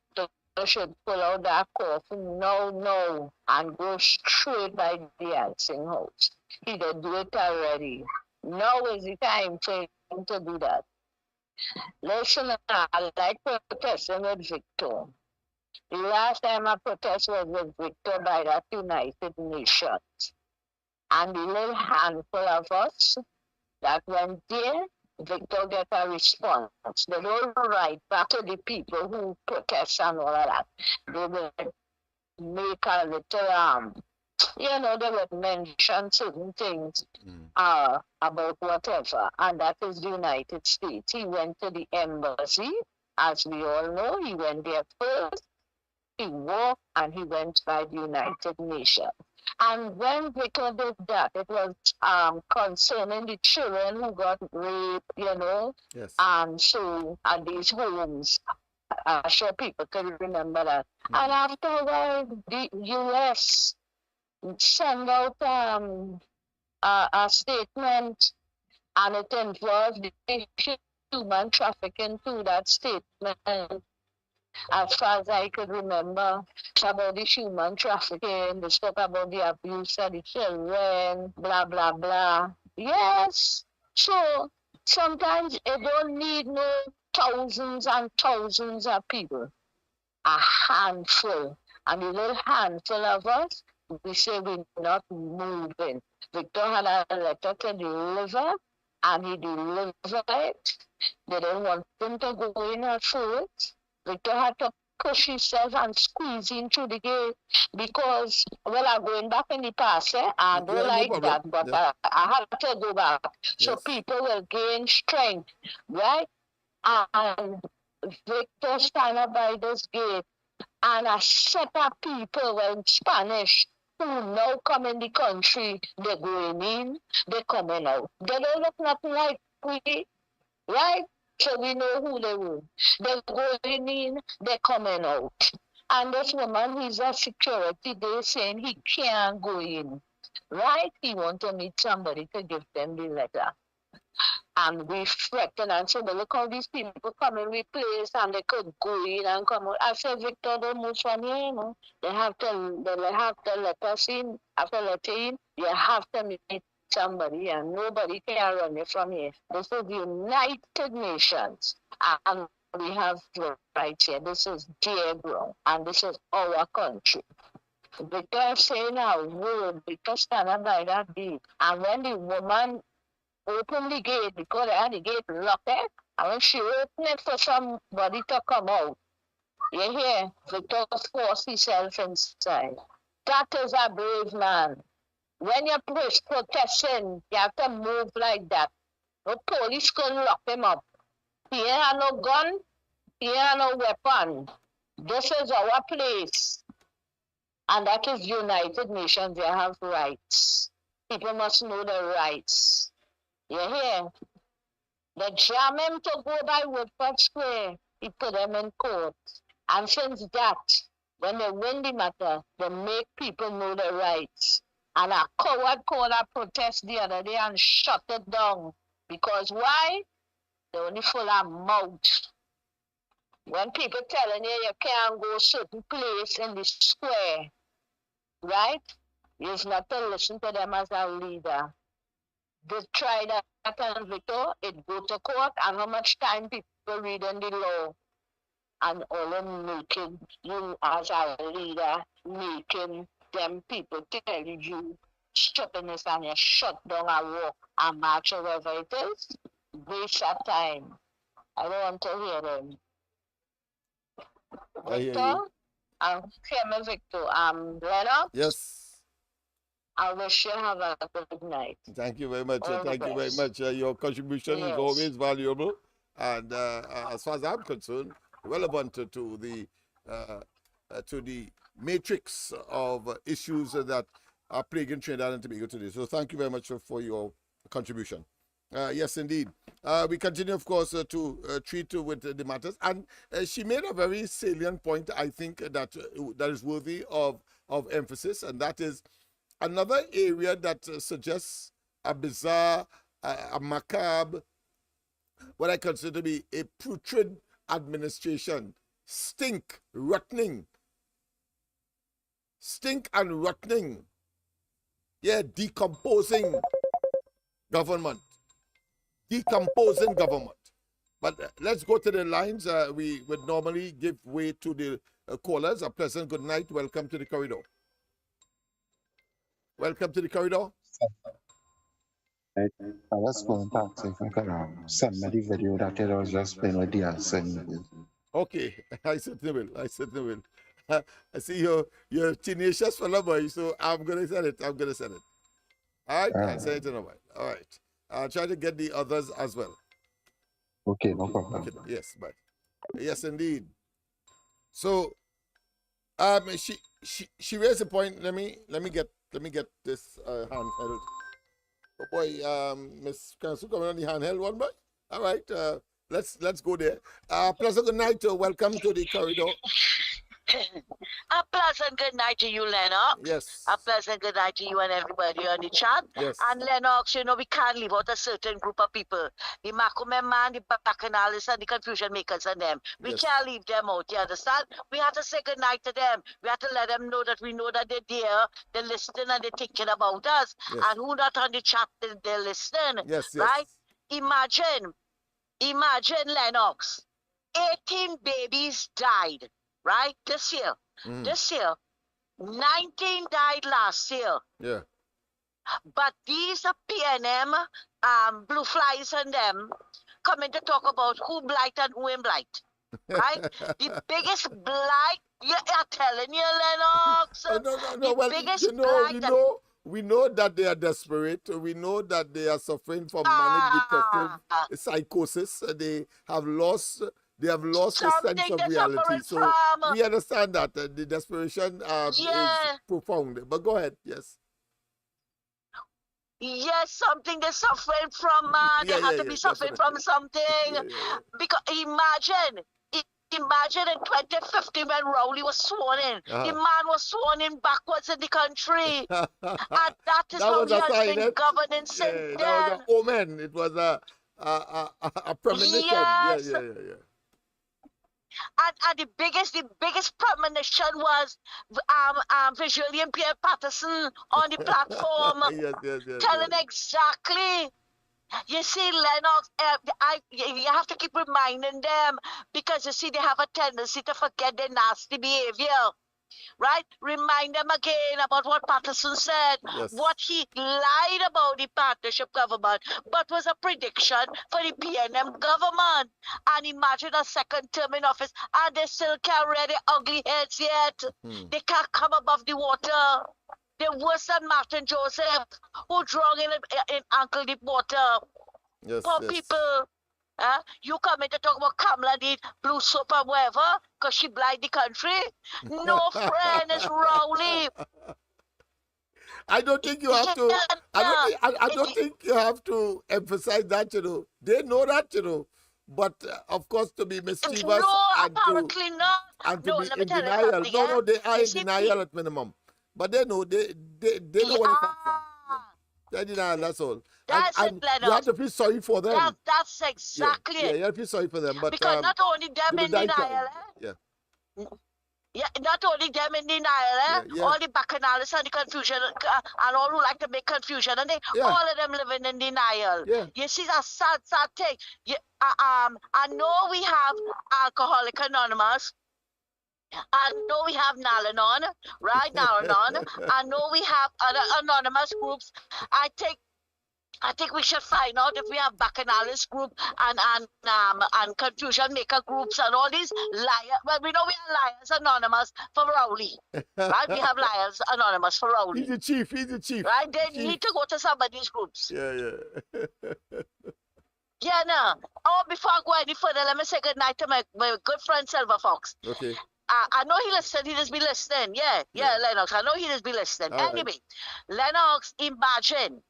should pull out that coffin no, and go straight by the dancing house. He did do it already. Now is the time for him to do that. Listen, I like protesting with Victor. The last time I protested was with Victor by that United Nations. And the little handful of us that went there, Victor get a response. They don't write back to the people who protest and all of that. They will make a little they would mention certain things about whatever, and that is the United States. He went to the embassy, as we all know. He went there first, he walked, and he went by the United Nations. And when Victor did that, it was concerning the children who got raped, Yes. and so at these homes. I'm sure people can remember that. And after a while, the U.S. send out a statement, and it involved the human trafficking to that statement. As far as I could remember, about the human trafficking, they spoke about the abuse of the children, blah, blah, blah. Yes, so sometimes it don't need no thousands and thousands of people. A handful, and a little handful of us, we say we're not moving. Victor had a letter to deliver, and he delivered it. They didn't want him to go in at first. Victor had to push himself and squeezing through the gate because, well, I'm going back in the past, I don't Yeah, no like problem. that, but Yeah. I have to go back. So Yes. people will gain strength, right? And Victor stand up by this gate, and a set of people in Spanish who now come in the country, they're going in, they're coming out. They don't look nothing like we, right? So we know who they were. They're going in, they're coming out. And this woman, he's a security, they're saying he can't go in, right? He want to meet somebody to give them the letter. And we fretting and said, well, look how these people come in with place and they could go in and come out. I said, Victor, don't move from here, you know. They have to let us in. After letting in, you have to meet somebody and nobody can run you from here. This is the United Nations and we have rights here. This is their ground and this is our country. Victor saying a word, Victor standing by that gate. And when the woman open the gate because I had the gate locked there. And when she opened it for somebody to come out, you hear, Victor forced himself inside. That is a brave man. When you're protesting, you have to move like that. No police can lock him up. He ain't have no gun, he ain't have no weapon. This is our place. And that is United Nations. They have rights. People must know their rights. You hear? They jam him to go by Woodford Square. He put them in court. And since that, when they win the matter, they make people know their rights. And a coward called a protest the other day and shut it down. Because why? They only full of mouth. When people telling you can't go certain place in the square, right? You're not to listen to them as a leader. They try that and Victor, it go to court, and how much time people reading the law, and all them making you as a leader, making them people tell you stupidness and you shut down a walk and march or whatever it is, waste of time. I don't want to hear them. Victor, Victor, Lennox. Yes. I wish you have a good night. Thank you very much. Thank you very much. Your contribution is always valuable, and as far as I'm concerned, relevant to the matrix of issues that are plaguing Trinidad and Tobago today. So thank you very much for your contribution. Yes, indeed. We continue, of course, to treat with the matters, and she made a very salient point. I think that is worthy of emphasis, and that is another area that suggests a bizarre, a macabre, what I consider to be a putrid administration. Stink and rotting. Yeah, decomposing government. But let's go to the lines. We would normally give way to the callers. A pleasant good night. Welcome to the corridor. Welcome to the corridor. I was going back to send me the video that it was just playing with the singing. Okay, I certainly will. I see you're tenacious fellow boy, so I'm gonna send it. All right, I'll send it in a while. All right. I'll try to get the others as well. Okay, no problem. Okay, yes, bye. Yes, indeed. So she raised a point. Let me get this handheld. Oh boy, Miss Council coming on the handheld one, boy. All right, let's go there. Pleasant good night. Welcome to the corridor. A pleasant good night to you, Lennox. Yes. A pleasant good night to you and everybody on the chat. Yes. And Lennox, we can't leave out a certain group of people. The Macumem man, the Bacchanalists, and the confusion makers and them. We can't leave them out, you understand? We have to say good night to them. We have to let them know that we know that they're there, they're listening and they're thinking about us. Yes. And who not on the chat, they're listening. Yes. Right? Imagine, Lennox, 18 babies died. Right? This year. 19 died last year. Yeah. But these PNM, blue flies and them, coming to talk about who blight and who ain't blight. right? The biggest blight, yeah, I'm telling you, Lennox. Oh, no, no, no. The Well, biggest blight that we know that they are desperate. We know that they are suffering from manic depressive psychosis. They have lost the sense something of they're reality. suffering So from. we understand that the desperation is Yeah. profound. But go ahead, yes. Yes, something they're suffering from, man. Yeah, They have yeah, to be yeah, suffering from definitely. something. Yeah, yeah, Because imagine in 2015 when Rowley was sworn in. yeah. The man was sworn in backwards in the country. And that is That how was he a has sign, been eh? governing since Yeah, that was an then. omen. It was a premonition. Yeah, Yes. yeah, yeah, yeah. And the biggest premonition was visually impaired Patterson on the platform Yes, yes, yes, telling yes. exactly. You see, Lennox, you have to keep reminding them because you see, they have a tendency to forget their nasty behavior, right? Remind them again about what Patterson said, Yes. what he lied about the partnership government, but was a prediction for the PNM government. And imagine a second term in office, and they still can't rear their ugly heads yet. They can't come above the water. They're worse than Martin Joseph, who drowned in ankle deep water. Yes, Poor yes. people. You come in to talk about Kamala need blue soap and whatever, because she blind the country. No friend is Rowley. I don't think you have to. I don't think you have to emphasize that. They know that. But of course, to be mischievous No, and apparently not. to No, be let me in tell you denial. something. No, they are You in see, denial at minimum. But they know they know what the facts are. They're denial. That's all. That's and it, you have Lennox. to feel sorry for them. That's exactly Yeah, it. you have to feel sorry for them. But Because not only them they will in die denial, trying. Yeah. Yeah, not only them in denial, Yeah. all the bacchanalists and the confusion, and all who like to make confusion, and all of them living in denial. Yeah. You see, that's sad thing. I know we have Alcoholic Anonymous. I know we have Nalanon, right? Nalanon. I know we have other anonymous groups. I think we should find out if we have Bacchanalist group and confusion maker groups and all these liars. Well, we know we have Liars Anonymous for Rowley, right? We have Liars Anonymous for Rowley. He's the chief. Right? They need to go to some of these groups. Yeah. Yeah, no. Oh, before I go any further, let me say good night to my good friend Silver Fox. Okay. I know he listened. He just be listening. Yeah, Lennox. I know he just be listening. All anyway, Lennox, imagine.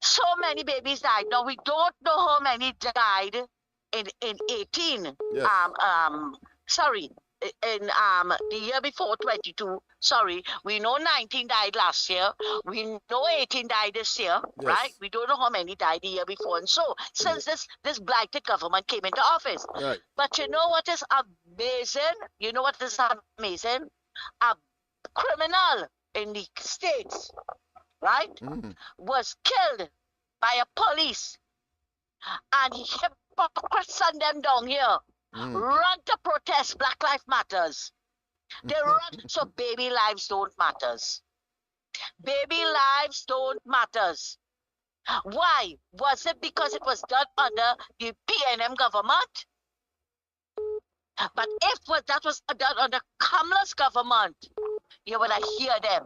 So many babies died. Now we don't know how many died in 18. Yes. Sorry, in the year before 22. Sorry, we know 19 died last year. We know 18 died this year, right? We don't know how many died the year before. And so since this blighted government came into office. Right. But you know what is amazing? You know what is amazing? A criminal in the States, right, was killed by a police, and hypocrites send them down here, run to protest Black Lives Matters. They run, so baby lives don't matters. Baby lives don't matters. Why? Was it because it was done under the PNM government? But if that was done under Kamala's government, you would hear them.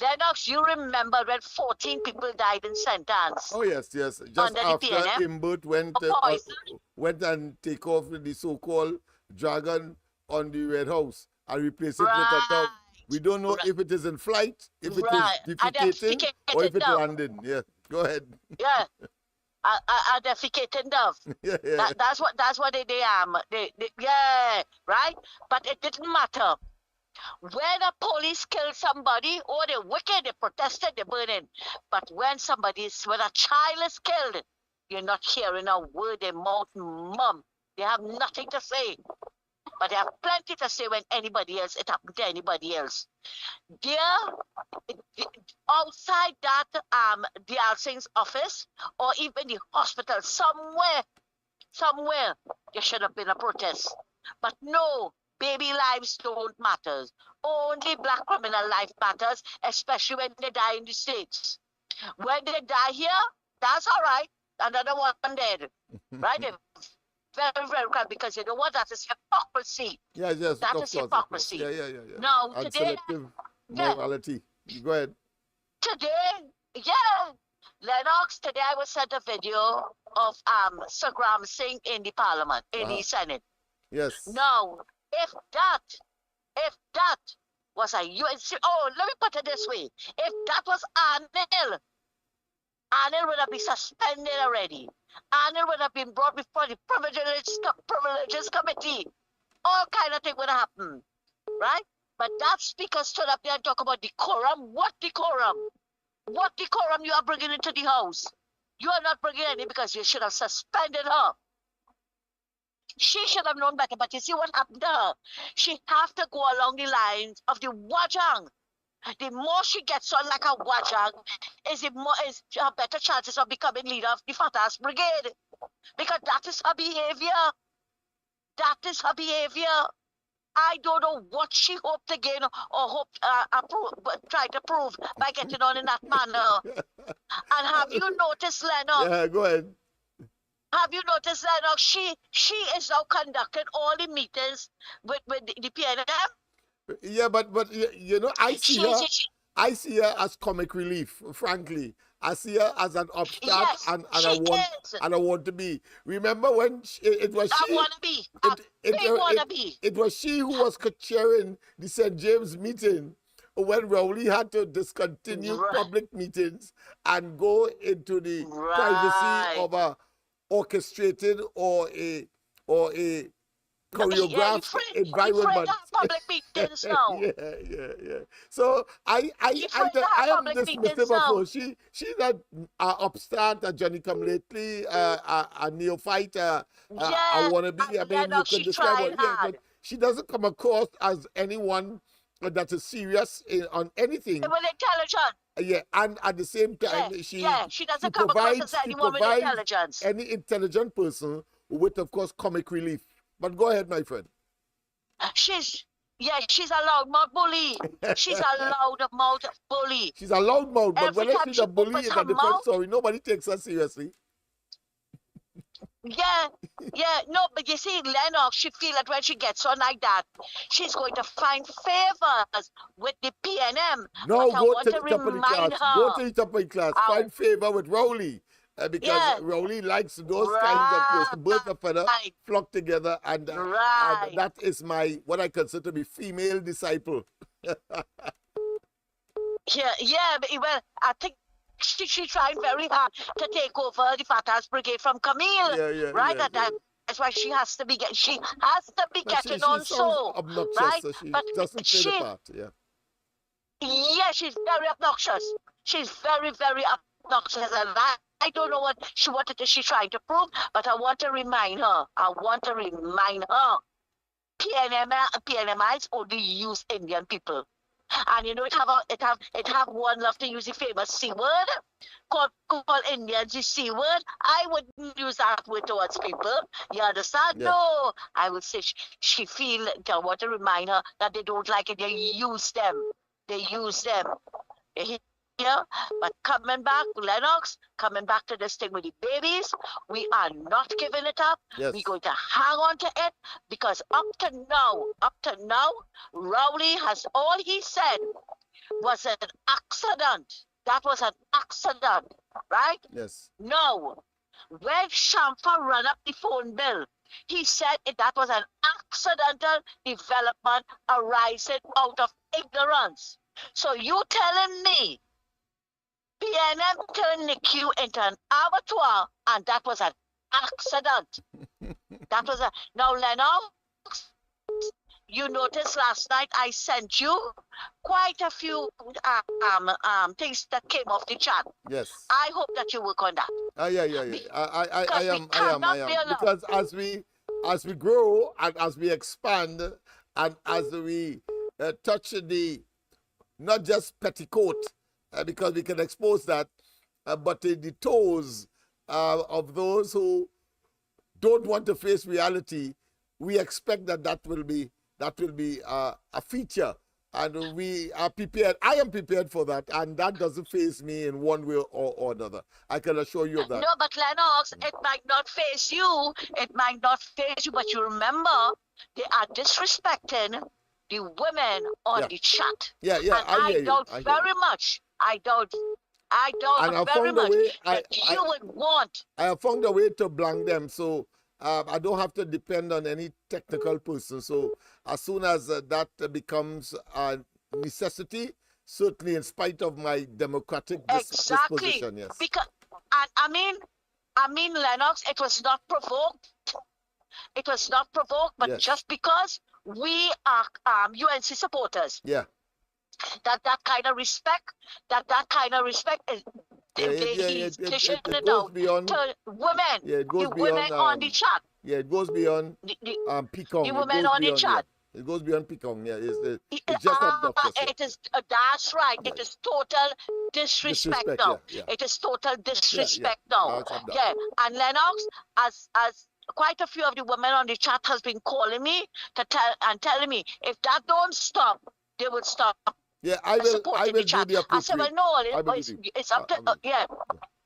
Lennox, you remember when 14 people died in St. Anne's? Oh, yes. Just under after the PNM? Imbert went and take off the so-called dragon on the Red House and replace it with a dog. We don't know if it is in flight, if it is defecating, or if it's landing. Yeah, go ahead. Yeah. A defecating dove. Yeah. That's what they yeah, right? But it didn't matter. When a police killed somebody, oh, they're wicked, they protested, they're burning. But when a child is killed, you're not hearing a word, their mouth mum. They have nothing to say. But they have plenty to say when it happened to anybody else. Outside that, the Alsing's office, or even the hospital, somewhere, there should have been a protest. But no, baby lives don't matter. Only black criminal life matters, especially when they die in the States. When they die here, that's all right. Another one dead. Right? very, very critical because you know what? That is hypocrisy. Yes, yes, That of is course, of course. hypocrisy. Yeah. Now, And today, selective yeah, morality. You go ahead. today, yeah, Lennox, today I was sent a video of Sir Graham Singh in the Parliament, in the Senate. Yes. Now, if that was a UNC, oh, let me put it this way. If that was Anil would have been suspended already. Anil would have been brought before the privileges committee. All kind of thing would have happened, right? But that speaker stood up there and talk about decorum. What decorum? What decorum you are bringing into the house? You are not bringing any because you should have suspended her. She should have known better, but you see what happened to her? She have to go along the lines of the Wajang. The more she gets on like a Wajang, is her better chances of becoming leader of the Fatah's brigade. Because that is her behavior. That is her behavior. I don't know what she hoped to gain or try to prove by getting on in that manner. And have you noticed, Lennox? Yeah, go ahead. Have you noticed, Lennox? She is now conducting all the meetings with the PNM. Yeah, but you know, I see her as comic relief, frankly. I see her as an upstart, yes, and I want to be. Remember when it was she? I want to be. It was she who was chairing the St. James meeting when Rowley had to discontinue public meetings and go into the privacy of a orchestrated or a choreographed environment. Public meetings now. Yeah. So I am dismissive of her. She's a upstart, a Johnny come lately, a neophyte, a wannabe. I mean, you could describe her. Yeah, but she doesn't come across as anyone that is serious on anything. With intelligence. Yeah, and at the same time, she doesn't come across as anyone with intelligence. Any intelligent person with, of course, comic relief. But go ahead, my friend. She's a loudmouth bully. She's a loudmouth bully. She's a loudmouth, but when she's a bully, it's a different story. Nobody takes her seriously. No, but you see, Lennox, she feel that when she gets on like that, she's going to find favors with the PNM. No, go to the top of the class. Go to the top of the class. Find favor with Rowley. Because Rowley likes those kinds of person. Birds of feather flock together, and that is what I consider to be female disciple. But, well, I think she's trying very hard to take over the Fatah's brigade from Camille. That's why she has to be getting on so. Obnoxious, right? So she but doesn't play the part. Yeah, she's very obnoxious. She's very, very obnoxious, and I don't know what she's trying to prove, but I want to remind her. PNMites only use Indian people. And you know it have one love to use the famous C word, call Indians the C word. I wouldn't use that word towards people. You understand? Yeah. No. I would say she feel I want to remind her that they don't like it, they use them. Yeah, but coming back, Lennox, coming back to this thing with the babies, we are not giving it up. Yes. We're going to hang on to it because up to now, Rowley has all he said was an accident. That was an accident, right? Yes. No. When Shamfa ran up the phone bill, he said that was an accidental development arising out of ignorance. So you telling me PNM turned NICU into an abattoir, and that was an accident. Now, Lennox, you noticed last night I sent you quite a few things that came off the chat. Yes. I hope that you work on that. I am. Because as we grow and as we expand and as we touch the not just petticoat, because we can expose that, but the toes of those who don't want to face reality, we expect that will be a feature And we are prepared. I am prepared for that, and that doesn't faze me in one way or another. I can assure you of that. No, but Lennox, it might not face you. It might not face you, but you remember they are disrespecting the women on the chat. Yeah. And I doubt very much. I doubt very much that you would want. I have found a way to blank them, so I don't have to depend on any technical person. So as soon as that becomes a necessity, certainly in spite of my democratic disposition, yes. Because I mean, Lennox, it was not provoked. It was not provoked, but just because we are UNC supporters. Yeah. That kind of respect is it goes beyond to women. Yeah, it goes the beyond women on the chat. Yeah, it goes beyond Pekong. The women on the chat. It goes beyond Pekong. Yeah, it's just obnoxious. It is that's right. It is total disrespect now. Yeah. It is total disrespect now. Yeah, and Lennox, as quite a few of the women on the chat has been calling me telling me if that don't stop, they would stop. Yeah, I will do the appropriate. I said, well, no, it's up to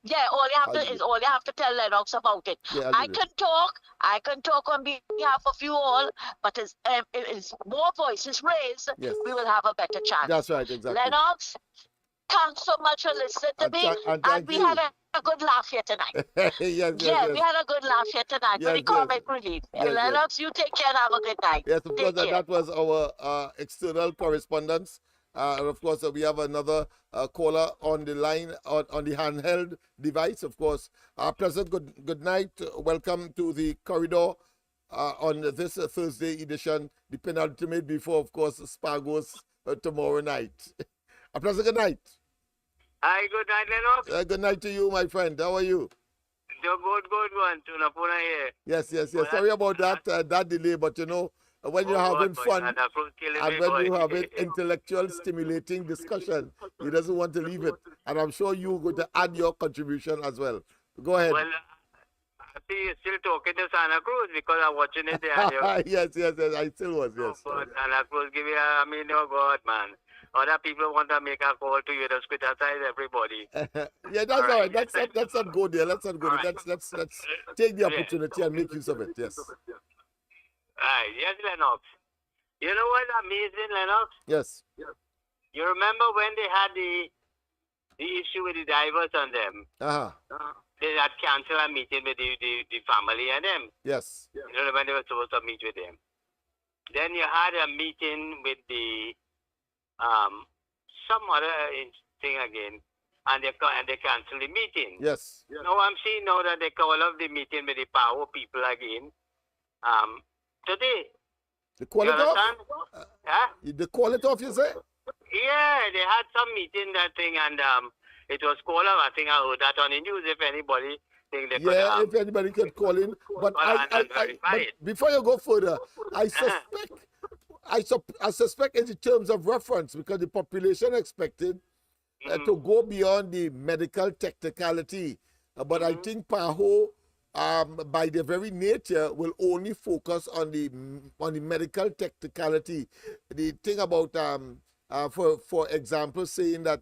Yeah, all you have to tell Lennox about it. Yeah, I can talk on behalf of you all, but as more voices raised, we will have a better chance. That's right, exactly. Lennox, thanks so much for listening to me, and we had a good laugh here tonight. We had a good laugh here tonight. Very comic relief. Lennox, you take care and have a good night. Yes, of course, that was our external correspondence. And of course, we have another caller on the line, on the handheld device, of course. Pleasant good night. Welcome to the corridor on this Thursday edition, the penultimate before, of course, Spargos tomorrow night. A pleasant good night. Hi, good night, Lennox. Good night to you, my friend. How are you? Good one. Tunapuna here. Yes. Sorry about that delay, but you know, when you're having fun and when you're having intellectual stimulating discussion, he doesn't want to leave it. And I'm sure you're going to add your contribution as well. Go ahead. Well, I see you're still talking to Santa Cruz because I'm watching it there. Yes, I still was, yes. Oh, God, Santa Cruz give you, oh God, man. Other people want to make a call to you to criticize everybody. Yeah, that's all right. Let's not go there. Let's not go there. Let's take the opportunity and make use of it. Yes. Yes, Lennox. You know what's amazing, Lennox? Yes. You remember when they had the issue with the divers on them? They had canceled a meeting with the family and them. Yes. You know when they were supposed to meet with them. Then you had a meeting with the some other thing again, and they canceled the meeting. Yes. Now I'm seeing now that they call off the meeting with the power people again. Today. The quality of? The quality of, you say? Yeah, they had some meeting, that thing, and it was called off. I think I heard that on the news. If anybody think they could, if anybody could call in. But but before you go further, I suspect in terms of reference, because the population expected to go beyond the medical technicality. But I think PAHO, by their very nature, will only focus on the medical technicality. The thing about, for example, saying that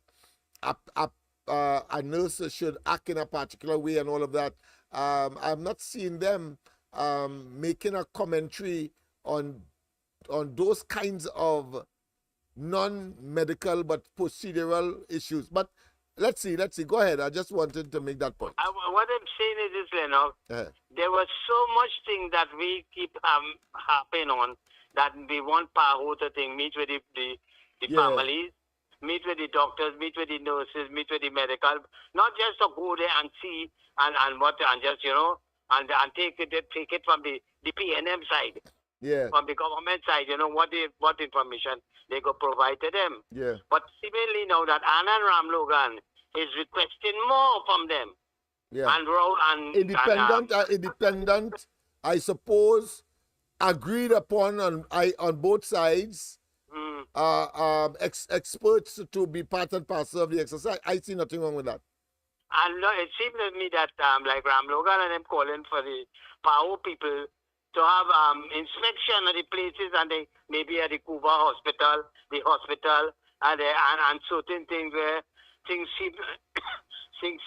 a nurse should act in a particular way and all of that, I'm not seeing them making a commentary on those kinds of non-medical but procedural issues. But let's see. Go ahead. I just wanted to make that point. What I'm saying is this, Lennox. There was so much thing that we keep harping on, that we want PAHO to meet with the families, meet with the doctors, meet with the nurses, meet with the medical, not just to go there and see and just, you know, and take it from the PNM side. Yeah. From the government side, you know, what information they could provide to them. Yeah. But seemingly now that Anna and Ram Logan is requesting more from them. Yeah. And independent, I suppose, agreed upon on both sides. Experts to be part and parcel of the exercise. I see nothing wrong with that. And it seems to me that like Ram Logan and them calling for the PAHO people to have inspection of the places, and they maybe at the Cuba hospital, and certain things where things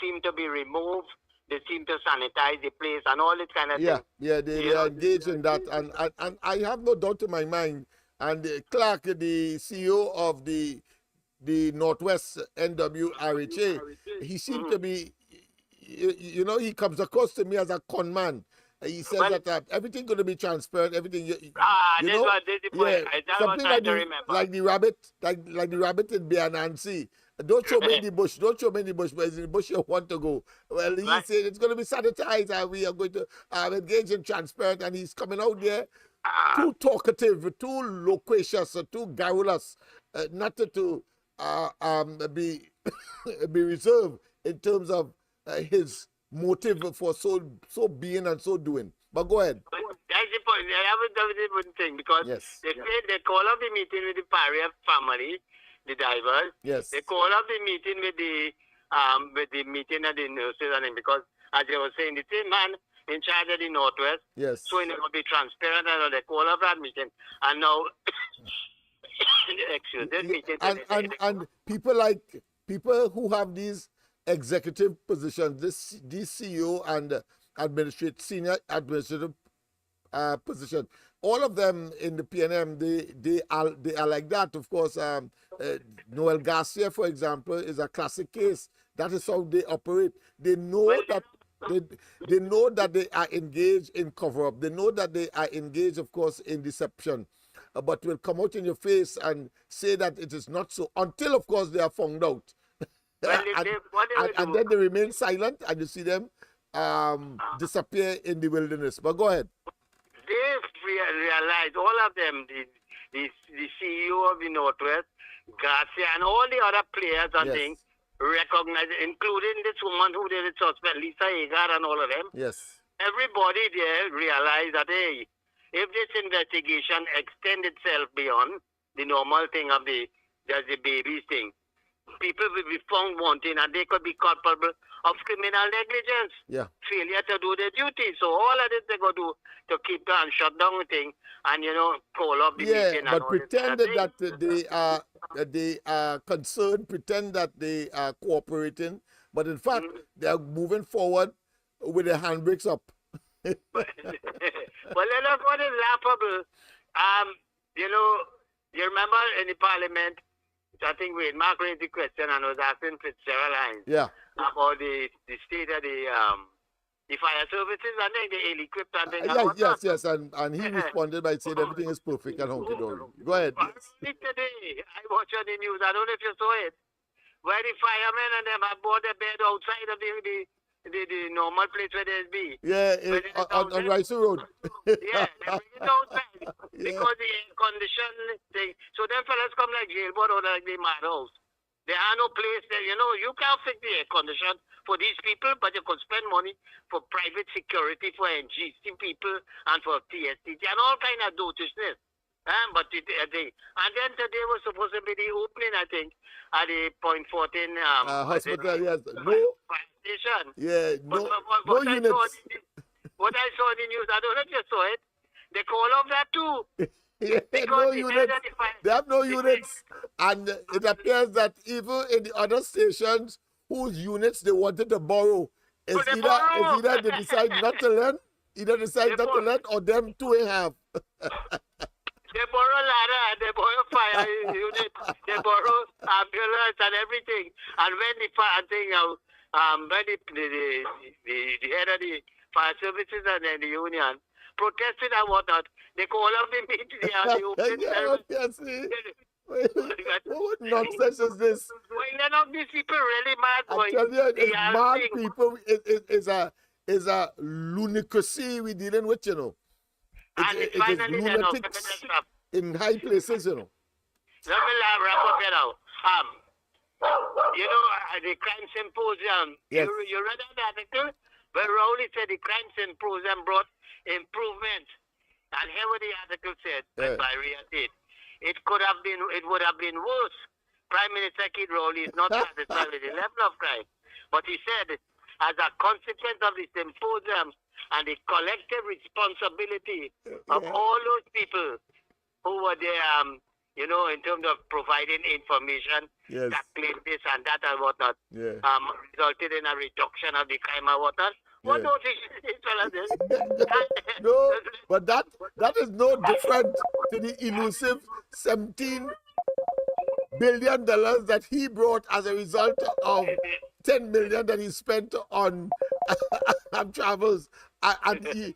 seem to be removed. They seem to sanitize the place and all this kind of thing. Yeah, they are engaged in that, and I have no doubt in my mind. And Clark, the CEO of the Northwest NWRHA, he seemed to be, you know, he comes across to me as a con man. He says that everything going to be transparent, everything. You know, something like the rabbit, like the rabbit in Bianansi. Don't show me the bush. Don't show me the bush, but it's the bush you want to go. Well, he said it's going to be sanitized, and we are going to engage in transparent. And he's coming out there too talkative, too loquacious, too garrulous, not to be be reserved in terms of his motive for so being and so doing. But go ahead. That's the point. I haven't done the one thing because they call up the meeting with the Paria family, the divers. Yes. They call up the meeting with the meeting of the nurses, and because as I was saying, the same man in charge of the Northwest. Yes. So it will be transparent, and they call up that meeting, and now excuse this meeting. And people who have these executive positions, this CEO and senior administrative position, all of them in the PNM, they are like that. Of course, Noel Garcia, for example, is a classic case. That is how they operate. They know they know that they are engaged in cover-up. They know that they are engaged, of course, in deception. But will come out in your face and say that it is not so until, of course, they are found out. And then they remain silent, and you see them disappear in the wilderness. But go ahead. They realized, all of them, the CEO of the Northwest, Garcia, and all the other players and things, recognize, including this woman who did the suspect, Lisa Agar, and all of them. Yes. Everybody there realized that, hey, if this investigation extends itself beyond the normal thing of the babies thing, people will be found wanting, and they could be culpable of criminal negligence, failure to do their duty. So all of this they go do to keep and shut down the thing, and call up the meeting. But pretend that they are concerned, pretend that they are cooperating, but in fact they are moving forward with their handbrakes up. Well, what is laughable, you remember in the parliament, I think Mark raised the question and was asking Fitzgerald Hines about the state of the fire services, and then the ill-equipped and things. Yes, and he responded by saying everything is perfect and hunky-dory. Go ahead. Today, I watched on the news, I don't know if you saw it, where the firemen and them have bought a bed outside of the normal place where there's be. Yeah, on Rice Road. Yeah, they bring it outside because the air condition thing. So them fellas come like jailbird or like the madhouse. There are no place there, you can't fix the air condition for these people, but you could spend money for private security for NGC people and for TSTT and all kind of dotishness. But and then today was supposed to be the opening, I think, at the Point 14 hospital. Yes, no station. Yeah, no units. What I saw in the news, I don't know if you saw it. They call off that too. No units. They have no units, and it appears that even in the other stations, whose units they wanted to borrow, is either they decide not to lend, or them too have. They borrow ladder, they borrow fire unit, they borrow ambulance and everything. And when the fire thing, when the head of the fire services and then the union protested and whatnot, they call up the meeting and the open What nonsense is this? Well, none of these people really mad. I tell you, it's mad people. It's a lunacy we're dealing with, It is lunatics in high places, Let me wrap up here now. The crime symposium. Yes. You read that article where Rowley said the crime symposium brought improvement. And here what the article said by Ria did. It would have been worse. Prime Minister Kid Rowley is not satisfied with the level of crime. But he said, as a consequence of the symposium and the collective responsibility of all those people who were there, you know, in terms of providing information that claimed this and that and whatnot, resulted in a reduction of the crime and whatnot. What notice is No, but that is no different to the elusive $17 billion that he brought as a result of $10 million that he spent on travels and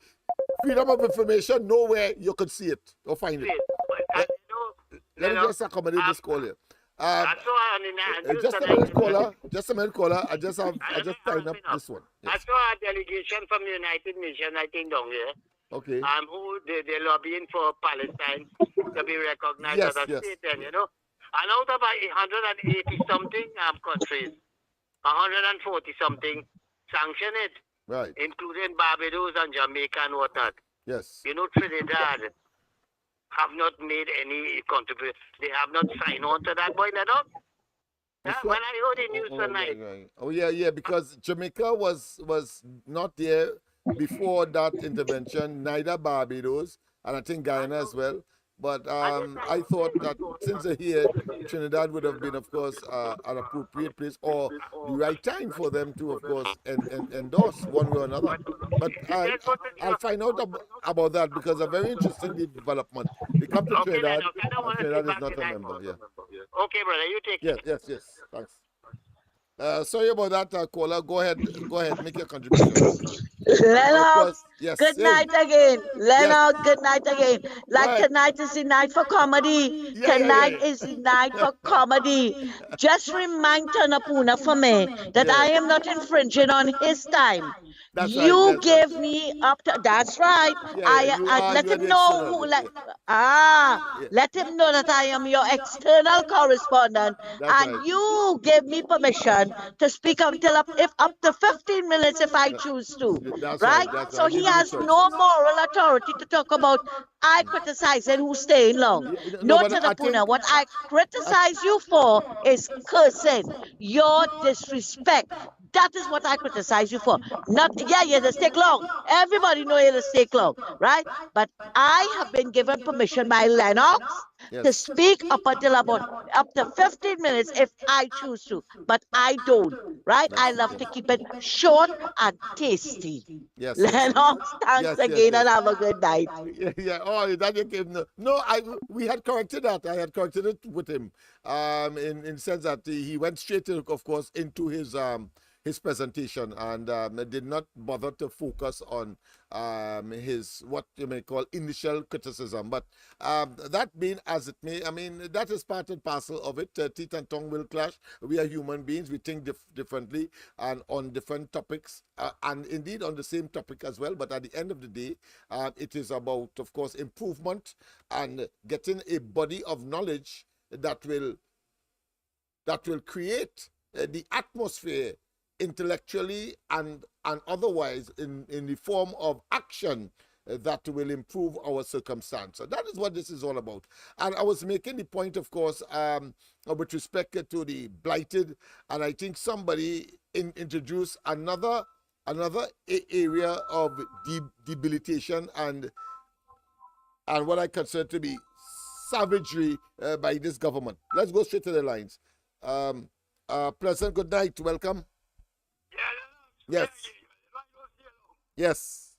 freedom of information. Nowhere you could see it or find it. Let me just accommodate this call here. Just a minute, caller. I just signed up this one. Yes. I saw a delegation from the United Nations, I think, down here. Okay. Who they're lobbying for Palestine to be recognized as a state, and you know. And out of 180 something countries, 140 something sanction it, right? Including Barbados and Jamaica and whatnot. Yes. You know, Trinidad have not made any contribution. They have not signed on to that, boy, let up. When I heard the news tonight. Right. Oh yeah, because Jamaica was not there before that intervention, neither Barbados, and I think Guyana as well. But I thought that since they're here, Trinidad would have been, of course, an appropriate place or the right time for them to, of course, endorse one way or another. But I'll find out about that because a very interesting development. They come to Trinidad, and Trinidad is not a member. Yeah. Okay, brother, you take it. Yes. Thanks. Sorry about that, caller. Go ahead, make your contribution. Lennox, good night again. Lennox, good night again. Like tonight is the night for comedy. Tonight is the night for comedy. Just remind Tanapuna for me that I am not infringing on his time. You give me up to, that's right. I let him know let him know that I am your external correspondent, and you give me permission to speak until up to 15 minutes if I choose to. Right? So he has no moral authority to talk about I criticizing who's staying long. No, Tanapuna, what I criticize you for is cursing, your disrespect. That is what I criticize you for. Not, you just take long. Everybody know you just take long, right? But I have been given permission by Lennox to speak up to 15 minutes if I choose to. But I don't, right? I love to keep it short and tasty. Lennox, thanks again and have a good night. Oh, that you gave no. We had corrected that. I had corrected it with him. In the sense that he went straight, of course, into his presentation and did not bother to focus on his what you may call initial criticism. But that being as it may, I mean, that is part and parcel of it. Teeth and tongue will clash. We are human beings. We think differently and on different topics and indeed on the same topic as well. But at the end of the day, it is about, of course, improvement and getting a body of knowledge that will create the atmosphere intellectually and otherwise in the form of action that will improve our circumstance. So that is what this is all about. And I was making the point, of course, with respect to the blighted, and I think somebody introduced another area of debilitation and what I consider to be savagery by this government. Let's go straight to the lines. President, good night. Welcome. Yes. Yes.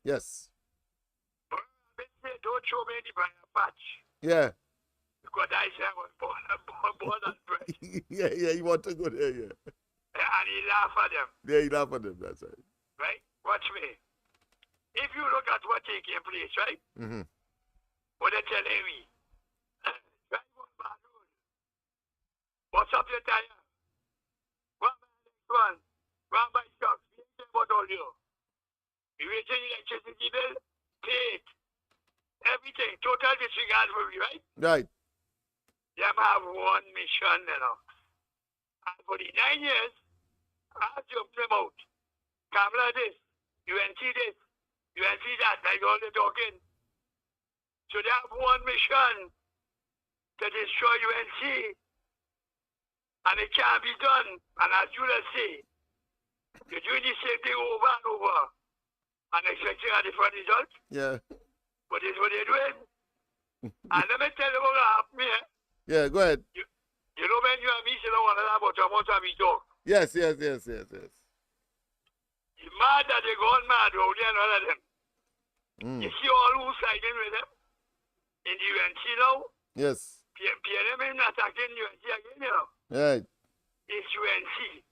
Yes. Don't show me any patch. Yeah. Because I say I was born and bred. Yeah, you want to go there, yeah. And he laugh at them. Yeah, he laugh at them, that's right. Right? Watch me. If you look at what taking place, right? Mm-hmm. What they're telling me. Drive on bad road. What's up your tire? One by stocks. We ain't about all you. We waiting electricity bill, pay it. Everything. Total disregard for me, right? Right. Them have one mission, you know. And for the 9 years, I jumped them out. Kamala this, UNC this, UNC that, like all the talking. So they have one mission to destroy UNC. And it can't be done. And as you will say, You're doing the same thing over and over and expecting a different result. Yeah. But it's what they're doing. And let me tell you what happened here. Yeah, go ahead. You know when you and me say one about how much we talk. Yes. It's mad that they gone mad, Rowley and all of them. You see all who's siding with them in the UNC now? Yes. PNM is not attacking UNC again, you know. Right. It's UNC.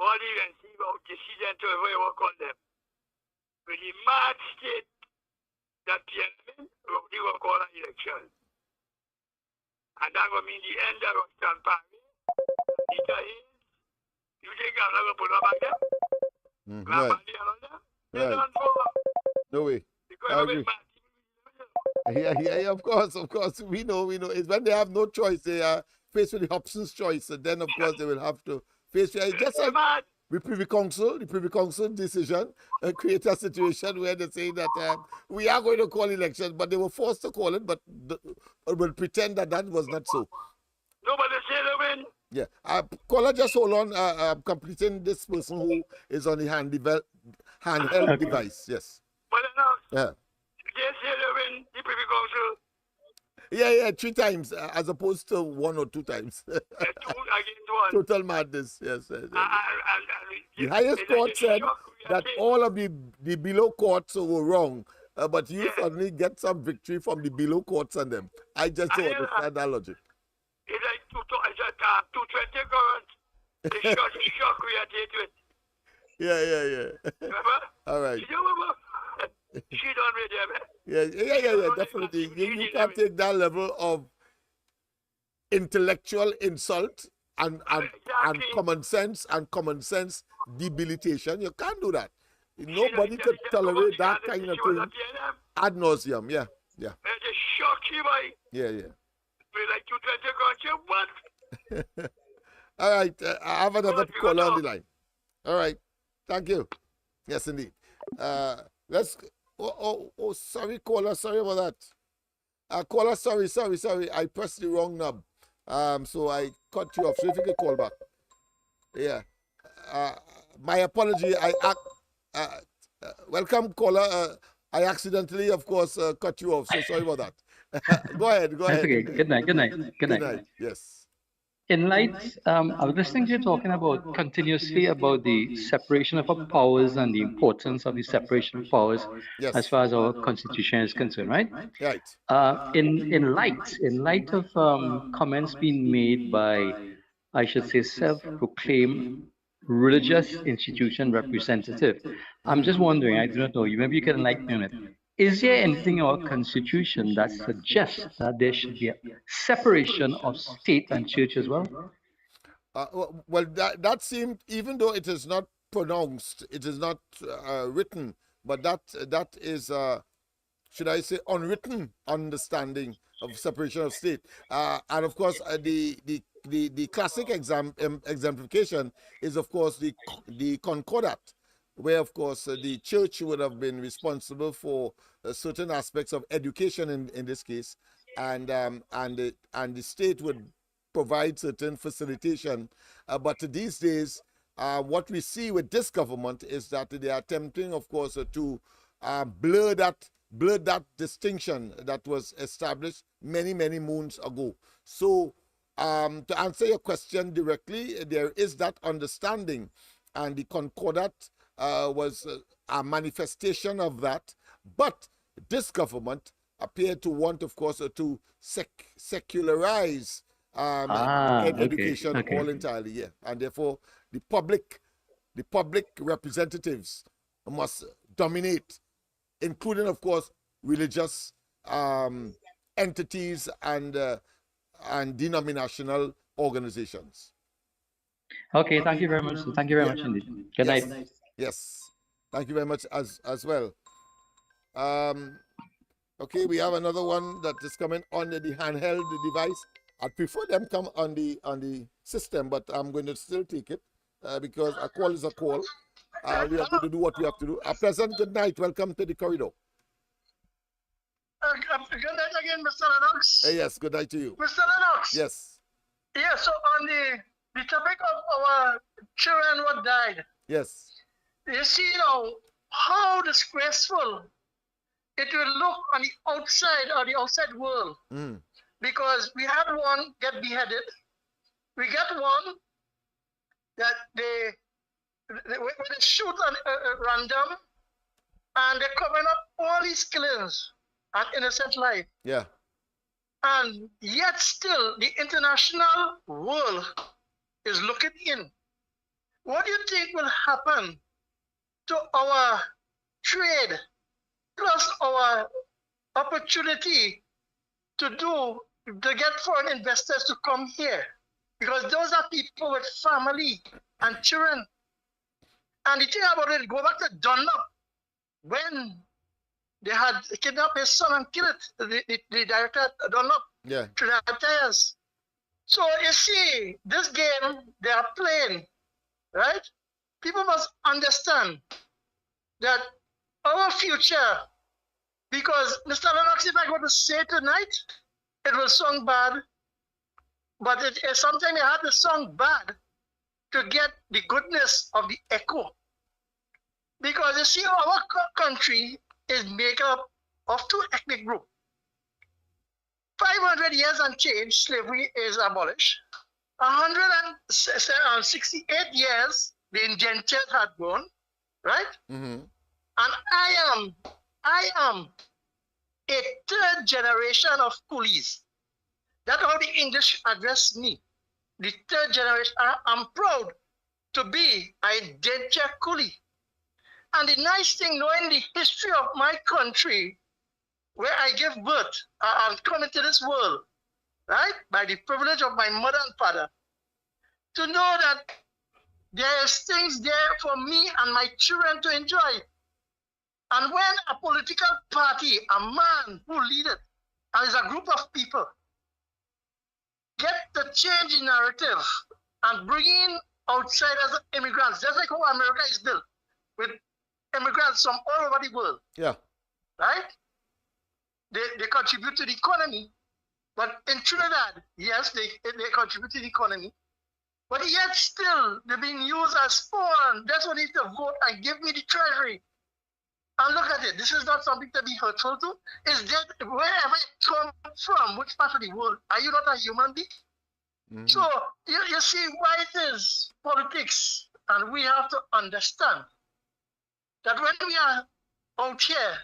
All the UNC about decision to whatever you call them. With the mad state that PNM Rowley will call an election. And that will mean the end of Russian Paris. You think I'm not going to put them back there? Right. No way. I agree. Yeah, of course. We know. It's when they have no choice, they are faced with the Hobson's choice, and then of course they will have to face it. Just like the Privy Council decision create a situation where they say that we are going to call elections, but they were forced to call it, but will pretend that was not so. Nobody say they win. Yeah. Caller, just hold on. I'm completing this person who is on the handheld device. Yes. But yeah. They say they win the Privy Council. Yeah, 3 times as opposed to 1 or 2 times. 2 against 1. Total madness, yes. The highest court said that all of the below courts were wrong, but you suddenly get some victory from the below courts on them. I just don't understand that logic. It's like 220 current. The shock we are dealing with. Yeah. Remember? All right. You remember? She done with them. Yeah, definitely. You can't take that level of intellectual insult and common sense debilitation. You can't do that. Nobody could tolerate that kind of thing ad nauseum. Yeah. They shock you, boy. Yeah. We like 220 current, what? All right. I have another caller on the line. All right. Thank you. Yes, indeed. Let's. Oh, sorry, caller. Sorry about that. Caller, sorry. I pressed the wrong knob. So I cut you off. So if you could call back. Yeah. My apology. Welcome, caller. I accidentally, of course, cut you off. So sorry about that. Go ahead. That's okay. Good night. Yes. In light, I was listening to you talking about continuously about the separation of powers and the importance of the separation of powers as far as our constitution is concerned, right? Right. In light of comments being made by, I should say, self-proclaimed religious institution representative, I'm just wondering, I do not know, maybe you can enlighten me on it. Is there anything in our constitution that suggests that there should be a separation of state and church as well? Well, that seemed, even though it is not pronounced, it is not written, but that is, should I say, unwritten understanding of separation of state. And of course, the classic exemplification is, of course, the Concordat, where, of course, the church would have been responsible for certain aspects of education in this case, and the state would provide certain facilitation. But these days, what we see with this government is that they are attempting, of course, to blur that distinction that was established many moons ago. So, to answer your question directly, there is that understanding, and the Concordat was a manifestation of that, but this government appeared to want, of course, to secularize education all entirely, and therefore the public representatives must dominate, including, of course, religious entities and denominational organizations. Okay, thank you very much. Thank you very much indeed. Good night. Yes, thank you very much as well. Okay, we have another one that is coming on the handheld device. I prefer them come on the system, but I'm going to still take it because a call is a call. We have to do what we have to do. A pleasant good night. Welcome to the corridor. Good night again, Mr. Lennox. Yes, good night to you. Mr. Lennox. Yes. Yeah, so on the topic of our children what died. Yes. You see now how disgraceful it will look on the outside or the outside world. Because we had one get beheaded. We got one that they shoot on random, and they're covering up all these killings and innocent life. Yeah. And yet still the international world is looking in. What do you think will happen to our trade plus our opportunity to get foreign investors to come here? Because those are people with family and children. And the thing about it, go back to Dunlop, when they had kidnapped his son and killed it, the director at Dunlop, Trinidad Tires. So you see, this game they are playing, right? People must understand that our future, because Mr. Lennox, if I go to say tonight, it will sound bad, but sometimes you have to sound bad to get the goodness of the echo. Because you see, our country is made up of two ethnic groups. 500 years and change, slavery is abolished. 168 years, the indentures had gone, right? And I am a third generation of coolies. That's how the English address me. The third generation. I'm proud to be an indenture coolie. And the nice thing, knowing the history of my country, where I gave birth and come into this world, right, by the privilege of my mother and father, to know that there's things there for me and my children to enjoy. And when a political party, a man who leads it, and is a group of people, get the change in narrative and bring in outsiders, immigrants, just like how America is built, with immigrants from all over the world. Yeah. Right? They contribute to the economy. But in Trinidad, yes, they contribute to the economy. But yet still, they're being used as pawn. That's what they need to vote and give me the treasury. And look at it. This is not something to be hurtful to. It's that wherever it comes from, which part of the world, are you not a human being? So you see why it is politics. And we have to understand that when we are out here,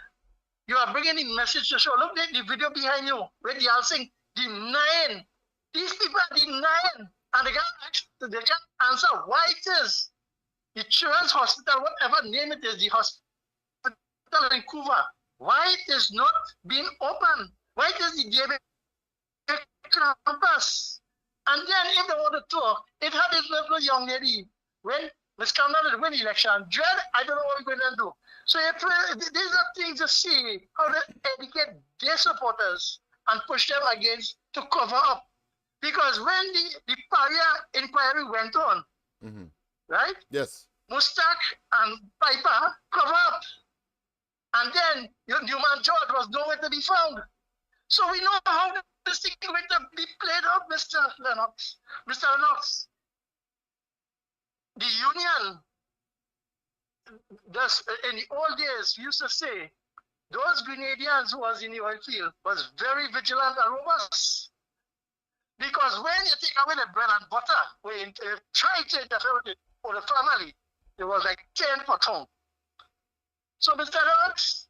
you are bringing the message to show. Look at the video behind you, where they are saying, denying. These people are denying. And they can't answer why it is. The Children's Hospital, whatever name it is, the hospital in Cuba, why it is not being open? Why it is the DMA campus? And then if they want to talk, it had this little young lady, when Ms. Cameron win the election, dread, I don't know what we're going to do. So these are things to see how to educate their supporters and push them against to cover up. Because when the Paria inquiry went on, right? Yes. Mustak and Piper cover up. And then Newman George was nowhere to be found. So we know how this thing is going to be played out, Mr. Lennox. Mr. Lennox, the union, in the old days, used to say, those Grenadians who was in the oil field was very vigilant and robust. Because when you take away the bread and butter, when you try to interfere with it for the family, it was like 10 per ton. So, Mr. Lennox,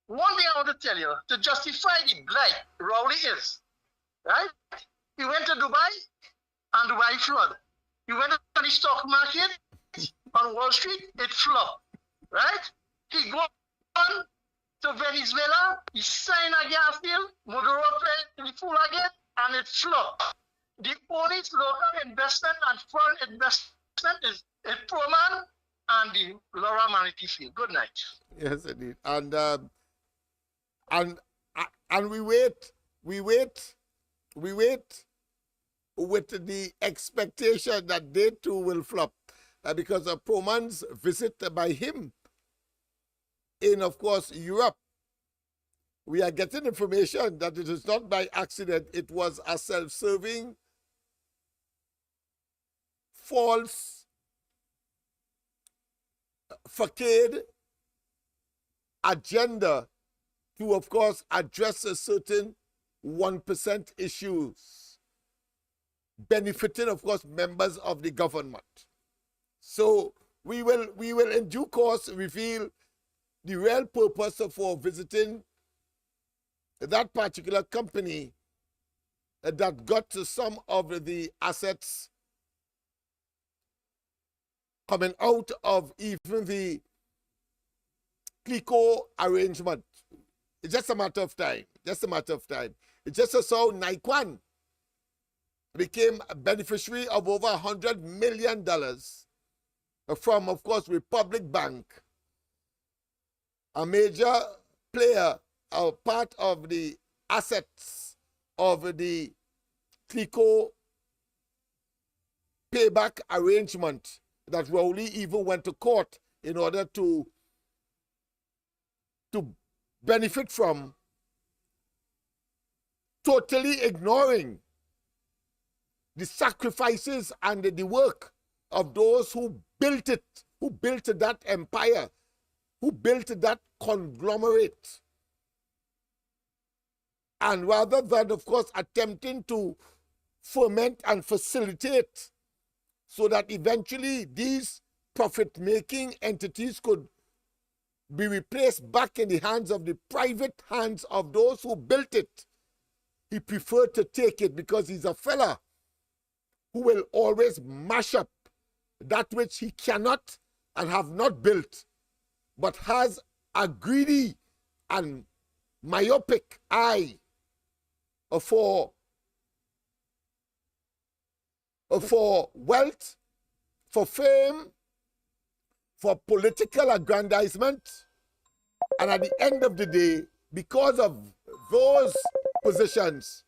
one thing I want to tell you, to justify the blight Rowley is, right? He went to Dubai and Dubai flood. He went to the stock market on Wall Street, it flopped, right? He go on to Venezuela, he signed a gas deal, Maduro played the fool again, and it flopped. The only local investment and foreign investment is Proman and the Laura Manatee Field. Good night. Yes, indeed. And we wait with the expectation that they too will flop, because of Proman's visit by him in, of course, Europe. We are getting information that it is not by accident. It was a self-serving false facade agenda to, of course, address a certain 1% issues, benefiting, of course, members of the government. So we will in due course reveal the real purpose for visiting that particular company that got to some of the assets coming out of even the CLICO arrangement. It's just a matter of time. Just a matter of time. It's just as so Naikwan became a beneficiary of over $100 million from, of course, Republic Bank, a major player, a part of the assets of the CLICO payback arrangement that Rowley even went to court in order to benefit from, totally ignoring the sacrifices and the work of those who built it, who built that empire, who built that conglomerate. And rather than, of course, attempting to foment and facilitate so that eventually these profit-making entities could be replaced back in the hands of the private hands of those who built it, he preferred to take it because he's a fella who will always mash up that which he cannot and have not built, but has a greedy and myopic eye for wealth, for fame, for political aggrandizement, and at the end of the day, because of those positions,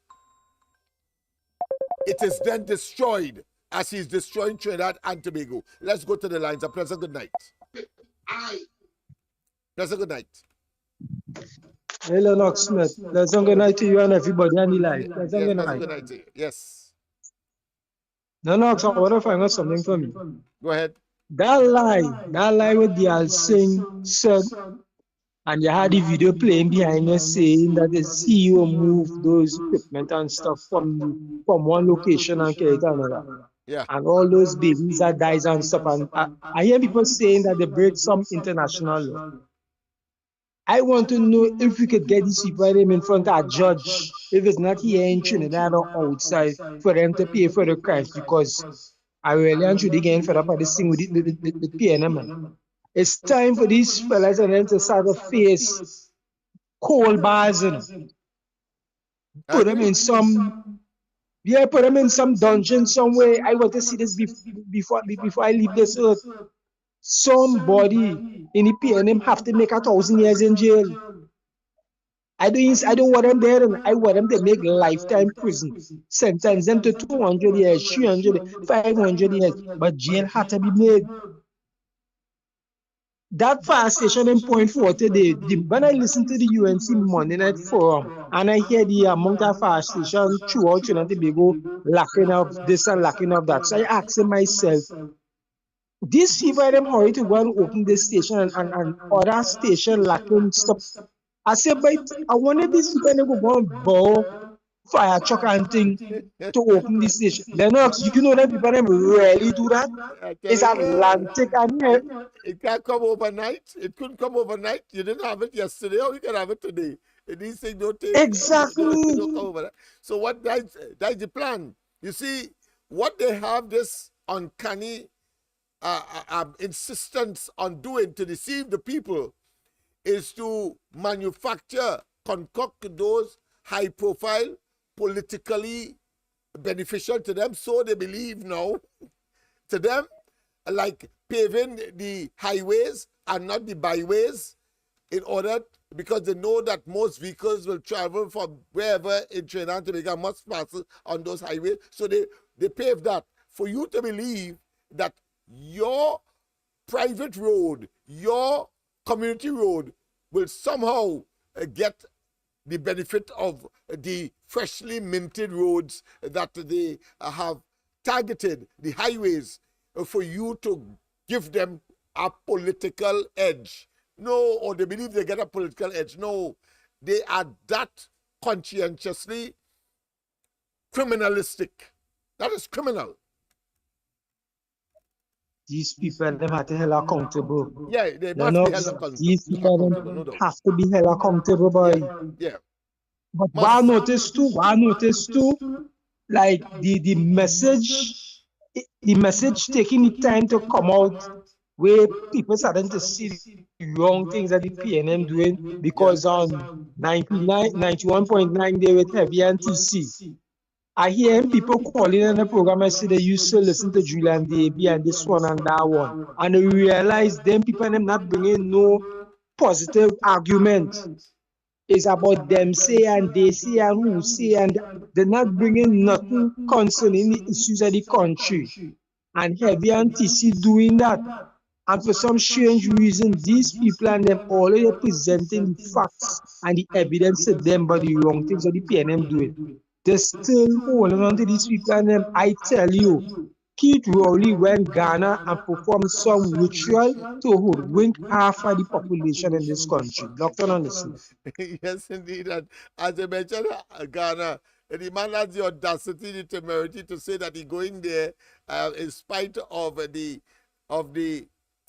it is then destroyed as he's destroying Trinidad and Tobago. Let's go to the lines. A pleasant good night. Pleasant good night. Hey, Lennox Smith. Pleasant good night to you and everybody on the line. Pleasant good Pleasant night. good night to you. Yes. Lennox, I want to find out something for me. Go ahead. That lie with the Singh said, and you had the video playing behind us saying that the CEO moved those equipment and stuff from one location and carried it to another. Yeah. And all those babies that dies and stuff. And I hear people saying that they break some international law. I want to know if we could get these people in front of a judge, if it's not here in Trinidad or outside, for them to pay for the crimes, because I really am truly getting fed up with this thing with the PNM. Man. It's time for these fellas and them to start to face cold bars. You know. Put them in some, put them in some dungeon somewhere. I want to see this before I leave this earth. Somebody in the PNM have to make 1,000 years in jail. I don't want them there. I want them to make lifetime prison. Sentence them to 200 years, 300, 500 years. But jail had to be made. That fire station in Point 4 today, when I listen to the UNC Monday Night Forum and I hear the amount of fire station throughout Trinidad and Tobago lacking of this and lacking of that, so I ask myself, these people them hurry to go and open this station and other station lacking stuff. I said, but I wanted these people to go and bow fire truck and thing to open this station. Lennox, you know that people them really do that? It's Atlantic and here. It can't come overnight. It couldn't come overnight. You didn't have it yesterday, or you can have it today. And these things don't take. Exactly. Don't come overnight. So that's the plan. You see, what they have this uncanny insistence on doing to deceive the people is to concoct those high-profile, politically beneficial to them, so they believe now, to them, like paving the highways and not the byways, in order, because they know that most vehicles will travel from wherever in Trinidad and Tobago much faster on those highways. So they pave that for you to believe that your private road, your community road will somehow get the benefit of the freshly minted roads that they have targeted, the highways, for you to give them a political edge. No, or they believe they get a political edge. No, they are that conscientiously criminalistic. That is criminal. These people them have to be held accountable. Yeah, they must be held accountable. These people no doubt. have to be held accountable, boy. Yeah. But what I noticed too, like the message taking the time to come out where people starting to see the wrong things that the PNM doing, because on 91.9 they with heavy and TC. I hear people calling on the program. I say they used to listen to Julian Davey and this one and that one, and they realize them people them not bringing no positive argument. It's about them say and they say and who say, and they're not bringing nothing concerning the issues of the country. And Heavy and TC doing that. And for some strange reason, these people and them already presenting the facts and the evidence to them about the wrong things that the PNM doing. They're still holding on to these people and them. I tell you, Keith Rowley went Ghana and performed some ritual to hoodwink half of the population in this country. Doctor, understand? Yes, indeed. And as I mentioned, Ghana, the man has the audacity, the temerity to say that he's going there in spite of the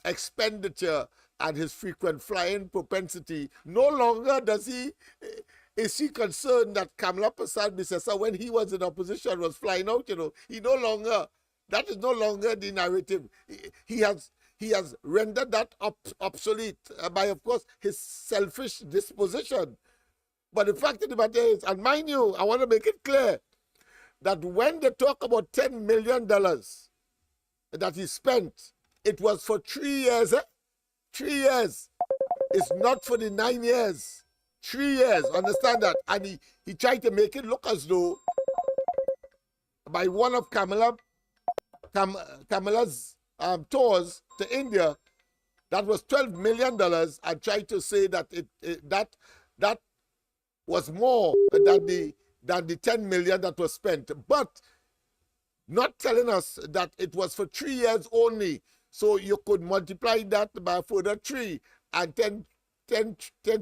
expenditure and his frequent flying propensity. No longer is he concerned that Kamla Prasad Bisesa, when he was in opposition, was flying out. That is no longer the narrative. He has rendered that obsolete by, of course, his selfish disposition. But the fact of the matter is, and mind you, I want to make it clear that when they talk about $10 million that he spent, it was for 3 years. 3 years. It's not for the 9 years. 3 years, understand that? And he tried to make it look as though by one of Kamala's tours to India, that was $12 million, and tried to say that that was more than the $10 million that was spent, but not telling us that it was for 3 years only. So you could multiply that by a further 3, and 10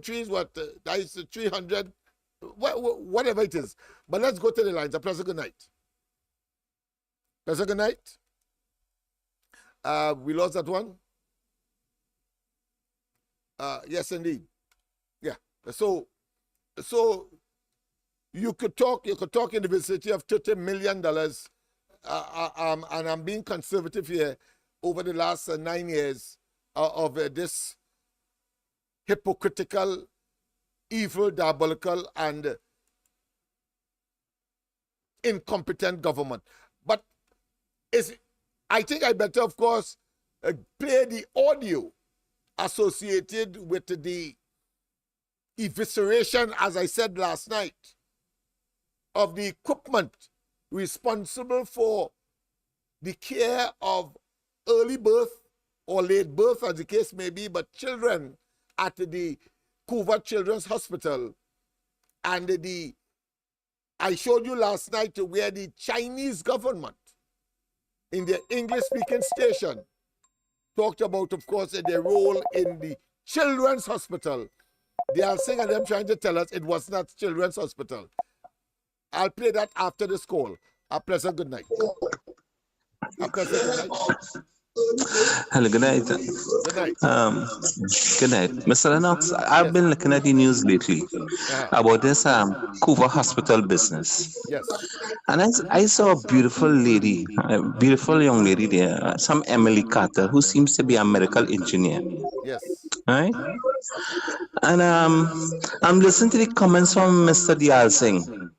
trees, what? That is 300, whatever it is. But let's go to the lines. A pleasant good night. Pleasant good night. We lost that one. Yes, indeed. Yeah. So you could talk in the vicinity of $30 million, and I'm being conservative here, over the last 9 years of this hypocritical, evil, diabolical, and incompetent government. But I think I better, of course, play the audio associated with the evisceration, as I said last night, of the equipment responsible for the care of early birth or late birth, as the case may be, but children at the Cuba Children's Hospital. And I showed you last night where the Chinese government in their English-speaking station talked about, of course, their role in the Children's Hospital. They are saying, and them trying to tell us it was not Children's Hospital. I'll play that after this call. A pleasant good night. A pleasant good night. Hello, good night. Good night. Good night. Mr. Lennox, I've been looking at the news lately about this Cuba hospital business. Yes. And I saw a beautiful lady, a beautiful young lady there, some Emily Carter, who seems to be a medical engineer. Yes. Right? And I'm listening to the comments from Mr. Dial Singh.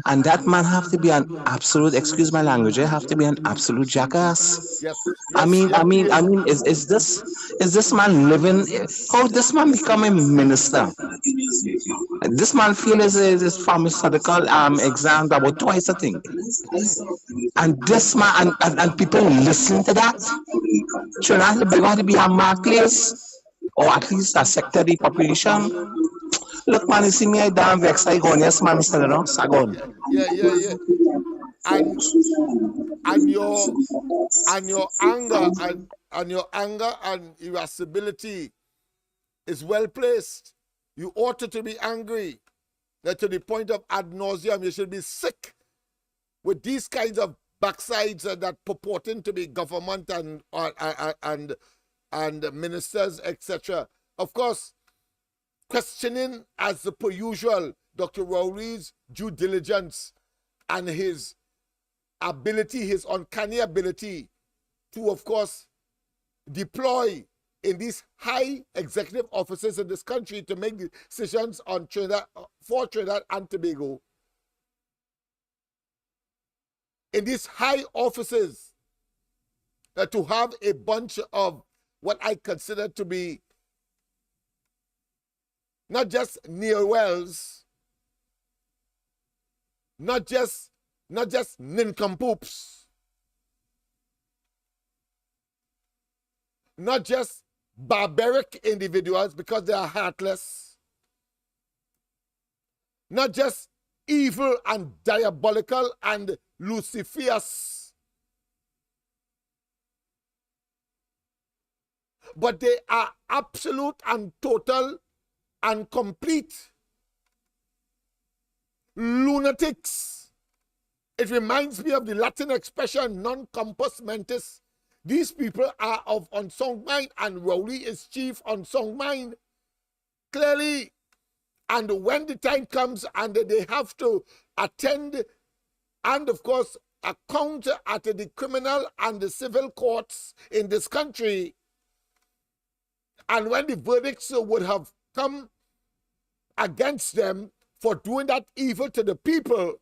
And that man have to be an absolute, excuse my language, have to be an absolute jackass. Yes. I mean, is this man living? How this man become a minister? This man feel his pharmaceutical exam about twice a thing, and this man and people listen to that. Should not be a marketplace, or at least a sector of the population. Look, man, you see me, I damn vexed. I go, yes, man, Mr. Lennox, I go. Yeah. and your anger and irascibility is well placed. You ought to be angry, that to the point of ad nauseum. You should be sick with these kinds of backsides that purporting to be government and ministers, etc. Of course, questioning as per usual Dr. Rowley's due diligence and his ability, his uncanny ability to, of course, deploy in these high executive offices in this country to make decisions on for Trinidad and Tobago. In these high offices, to have a bunch of what I consider to be not just near-wells, not just nincompoops, not just barbaric individuals because they are heartless, not just evil and diabolical and Luciferious, but they are absolute and total and complete lunatics. It reminds me of the Latin expression non compos mentis. These people are of unsound mind, and Rowley is chief unsound mind, clearly. And when the time comes and they have to attend and, of course, account at the criminal and the civil courts in this country, and when the verdicts would have come against them for doing that evil to the people,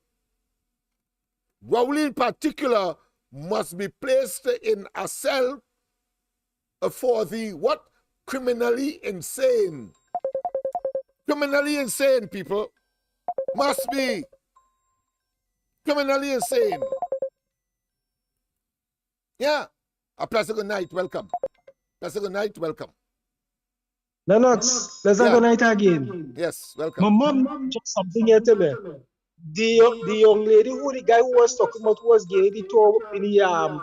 Rowley in particular must be placed in a cell for the what? Criminally insane. Criminally insane, people. Must be criminally insane. Yeah. A pleasant good night. Welcome. Pleasant good night. Welcome. Lennox, let's have a night again. Yes, welcome. My mom just something here to me. The young lady the guy who was talking about was getting the tour in the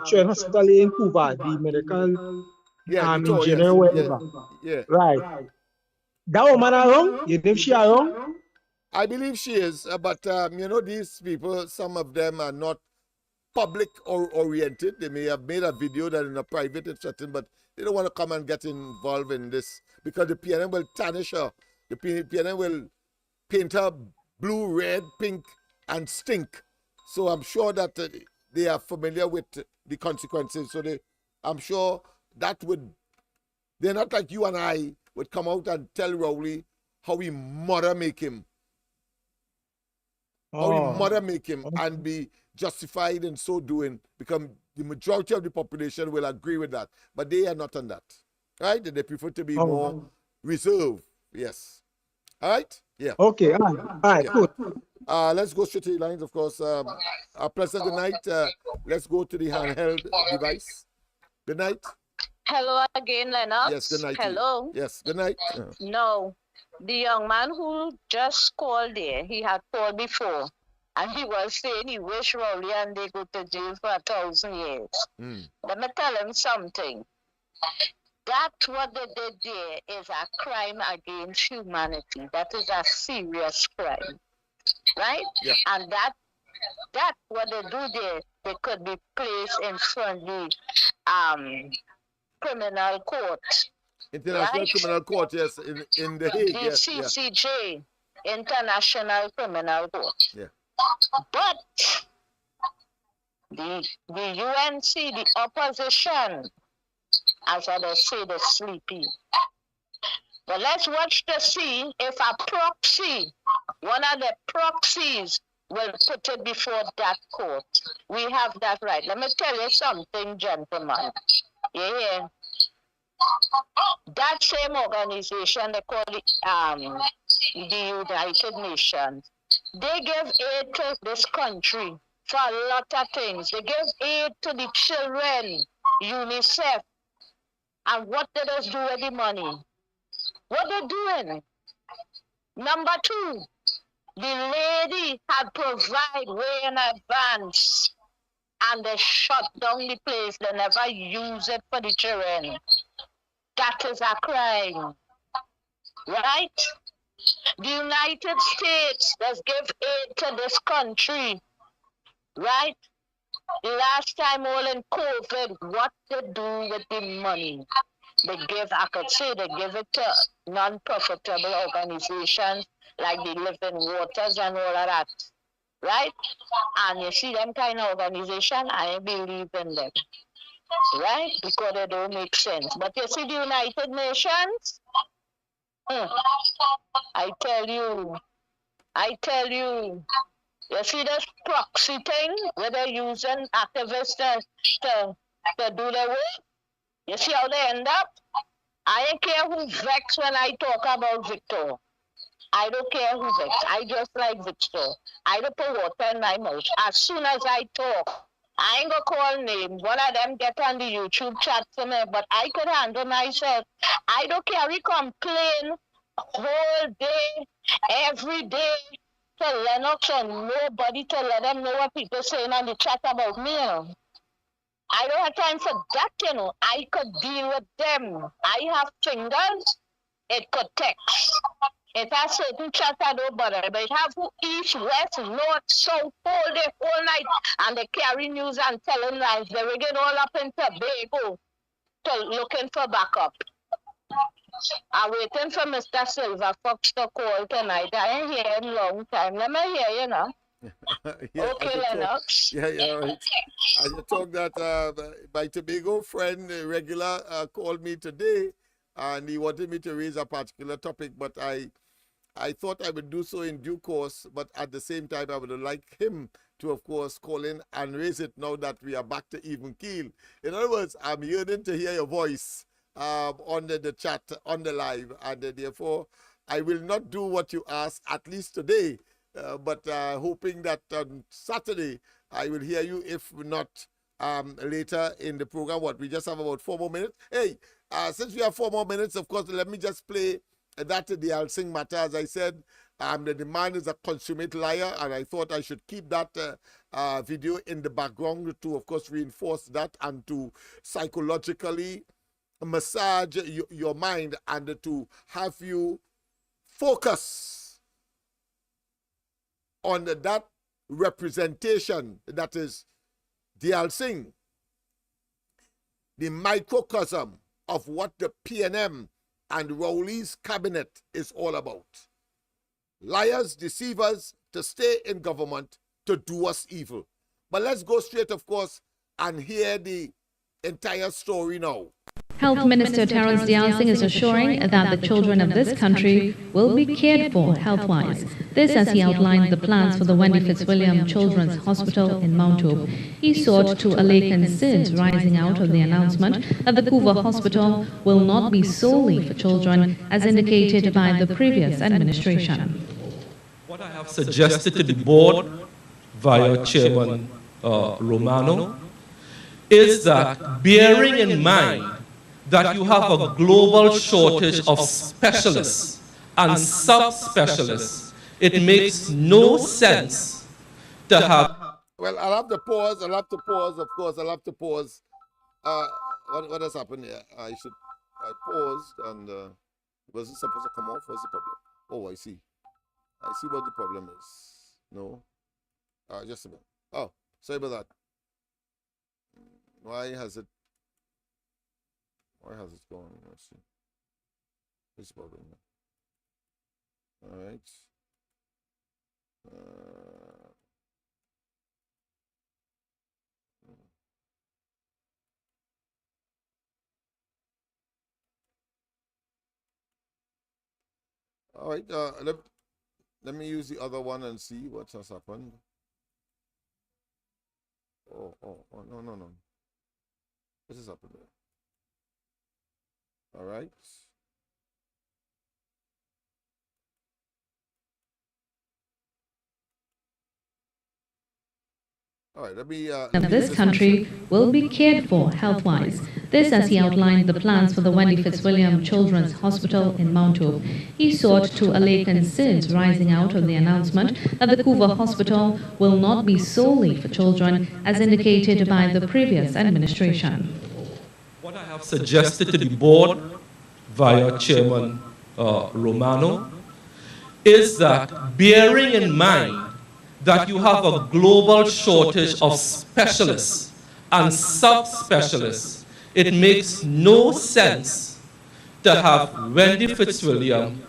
Children's Hospital in Cuba, the medical engineer or whatever. Yeah. Right. That woman around? You think she around? I believe she is, but you know, these people, some of them are not public or oriented. They may have made a video that in a private setting, but they don't want to come and get involved in this because the PNM will tarnish her. The PNM will paint her blue, red, pink, and stink. So I'm sure that they are familiar with the consequences. So I'm sure that they're not like you and I would come out and tell Rowley how we mother make him. How we mother make him and be justified in so doing, because the majority of the population will agree with that. But they are not on that. Right? They prefer to be more reserved. Yes. All right? Yeah. Okay. All right. Good. Let's go straight to the lines, of course. A pleasant good night. Let's go to the handheld device. Good night. Hello again, Lennox. Yes, good night. Hello. Yes, good night. No, the young man who just called there, he had called before, and he was saying he wished Rowley and they go to jail for 1,000 years. Let me tell him something. That what they did there is a crime against humanity. That is a serious crime, right? Yeah. And that what they do there, they could be placed in front of the criminal court. International Criminal Court, yes, in The Hague. The CCJ, International Criminal Court. Yeah. But the UNC, the opposition, as I say, they're sleepy. But let's watch to see if a proxy, one of the proxies, will put it before that court. We have that right. Let me tell you something, gentlemen. Yeah. That same organization, they call it the United Nations, they give aid to this country for a lot of things. They give aid to the children, UNICEF. And what do they do with the money? What they doing? Number two, The lady had provided way in advance, and they shut down the place. They never use it for the children. That is a crime, right? The United States does give aid to this country, right? The last time all in COVID, what they do with the money? They give, I could say they give it to non-profitable organizations like the Living Waters and all of that, right? And you see them kind of organization, I believe in them, right? Because they don't make sense. But you see the United Nations, I tell you, you see this proxy thing where they're using activists to do their work? You see how they end up? I don't care who vex when I talk about Victor. I don't care who vex. I just like Victor. I don't put water in my mouth. As soon as I talk, I ain't gonna call names. One of them get on the YouTube chat for me, but I could handle myself. I don't care. We complain whole day, every day to Lennox or nobody to let them know what people saying on the chat about me. I don't have time for that. I could deal with them. I have fingers, it could text. It has certain chat I don't bother, but it have east, west, north, south, all day, all night, and they carry news and telling lies. They will get all up in Tobago to looking for backup. I'm waiting for Mr. Silver Fox to call tonight. I ain't here in a long time. Let me hear you now. Okay, Lennox. Right. As you talk that my Tobago friend, regular, called me today, and he wanted me to raise a particular topic, but I thought I would do so in due course, but at the same time, I would like him to, of course, call in and raise it now that we are back to even keel. In other words, I'm yearning to hear your voice on the chat, on the live, and therefore, I will not do what you asked, at least today, but hoping that on Saturday, I will hear you, if not later in the program. We just have about 4 more minutes. Hey, since we have 4 more minutes, of course, let me just play that the I'll Sing matter. As I said, the man is a consummate liar, and I thought I should keep that video in the background to, of course, reinforce that and to psychologically massage your mind and to have you focus on that representation that is the I'll Sing, the microcosm of what the PNM and Rowley's cabinet is all about. Liars, deceivers, to stay in government, to do us evil. But let's go straight, of course, and hear the entire story now. Health Minister Terence Singh is assuring that the children of this country will be cared for health-wise. This as he outlined the plans for the Wendy Fitzwilliam Children's Hospital in Mount Hope. He sought to allay concerns rising out of the announcement that the Couva Hospital will not be solely for children, as indicated by the previous administration. What I have suggested to the board via Chairman Romano is that, bearing in mind that you have a global shortage of specialists and subspecialists, it makes no sense to have... Well, I'll have to pause, of course, I'll have to pause. What has happened here? I paused, and was it supposed to come off? What's the problem? Oh, I see what the problem is. No? Just a minute. Oh, sorry about that. Why has it gone? Let's see. What's the problem? All right. All right. Let me use the other one and see what has happened. Oh, no. What has happened there? All right. All right, let me. Of this country will be cared for health-wise. This as he outlined the plans for the Wendy Fitzwilliam Children's Hospital in Mount Hope. He sought to allay concerns rising out of the announcement that the Couva Hospital will not be solely for children as indicated by the previous administration. What I have suggested to the board via Chairman Romano is that, bearing in mind that you have a global shortage of specialists and subspecialists, it makes no sense to have Wendy Fitzwilliam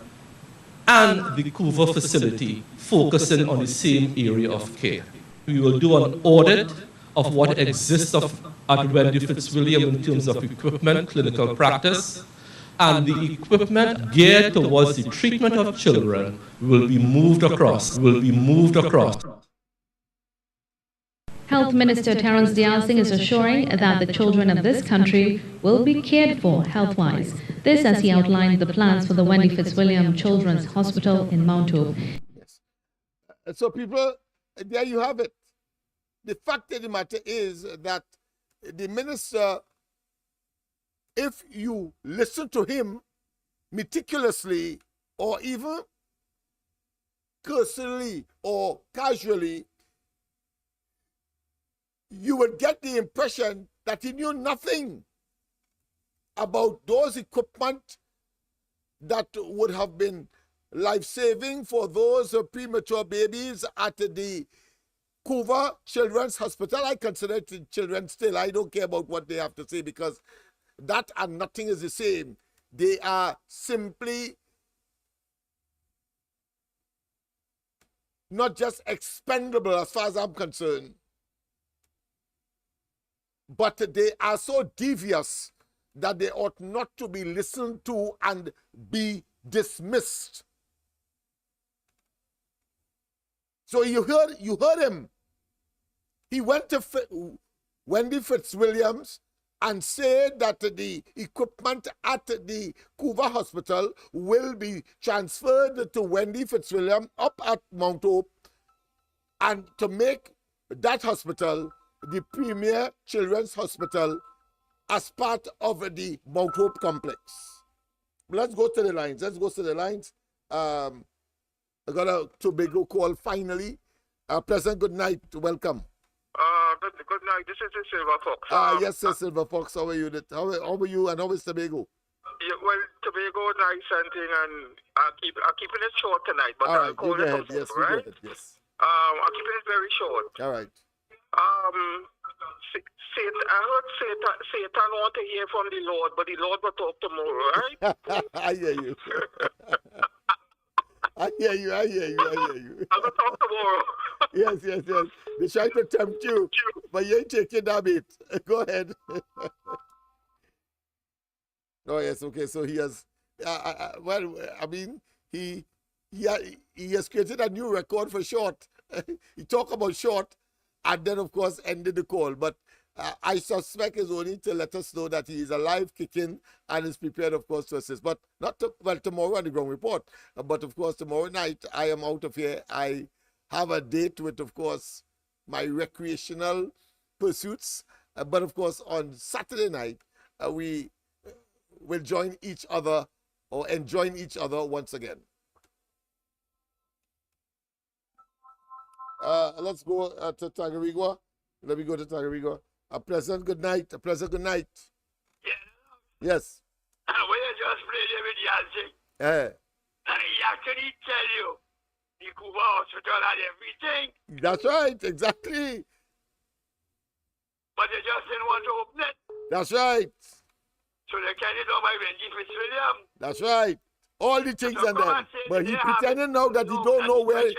and the Couva facility focusing on the same area of care. We will do an audit of what exists at Wendy Fitzwilliam in terms of equipment, clinical practice, and the equipment geared towards the treatment of children will be moved across. Health Minister Terence Dialsing is assuring that the children of this country will be cared for health-wise. This as he outlined the plans for the Wendy Fitzwilliam Children's Hospital in Mount Hope. Yes. So people, there you have it. The fact of the matter is that the minister, if you listen to him meticulously or even cursorily or casually, you would get the impression that he knew nothing about those equipment that would have been life-saving for those premature babies at the Couva Children's Hospital. I consider it children still. I don't care about what they have to say because that and nothing is the same. They are simply not just expendable as far as I'm concerned, but they are so devious that they ought not to be listened to and be dismissed. So you heard him. He went to Wendy Fitzwilliams and said that the equipment at the Couva Hospital will be transferred to Wendy Fitzwilliam up at Mount Hope, and to make that hospital the premier children's hospital as part of the Mount Hope complex. Let's go to the lines. I got a Tobago call finally. President, good night. Welcome. Good night. This is the Silver Fox. Yes, sir, Silver Fox. How are you? How are you and how is Tobago? Yeah, well, Tobago nice and thing, and I'm keeping it short tonight. But all right, you go ahead. Yes, you go ahead. Yes. I'm keeping it very short. All right. I heard Satan want to hear from the Lord, but the Lord will talk tomorrow, right? I hear you. I hear you. I'm going to talk tomorrow. Yes. They try to tempt you, but you ain't taking that bit. Go ahead. Oh, yes, okay. So he has, he has created a new record for short. He talked about short and then, of course, ended the call. But I suspect it's only to let us know that he is alive, kicking, and is prepared, of course, to assist. But tomorrow on the ground report. But, of course, tomorrow night, I am out of here. I have a date with, of course, my recreational pursuits. But, of course, on Saturday night, we will join each other or enjoy each other once again. Let's go to Tagarigua. Let me go to Tagarigua. A pleasant good night. Yes. When you just played with Yancey, he actually tell you the Couva Hospital and everything. That's right, exactly. But they just didn't want to open it. That's right. So they carried it on by Wendy Fitzwilliam. That's right. All the things and that. But he pretending now that he don't know where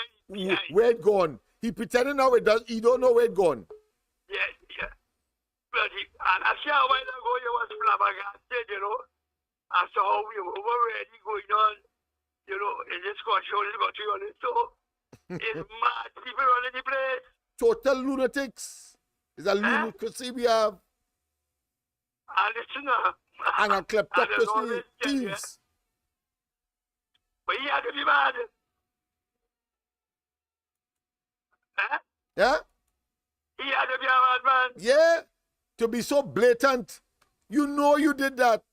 it gone. He pretending now he don't know where it gone. Yeah. But and I see how while ago you was flabbergasted, as to how we were already going on, in this country, so it's mad people running the place. Total lunatics. It's a lunacy we have. And a kleptocracy thieves. But he had to be mad. Yeah? He had to be a madman. Yeah, to be so blatant. You know you did that.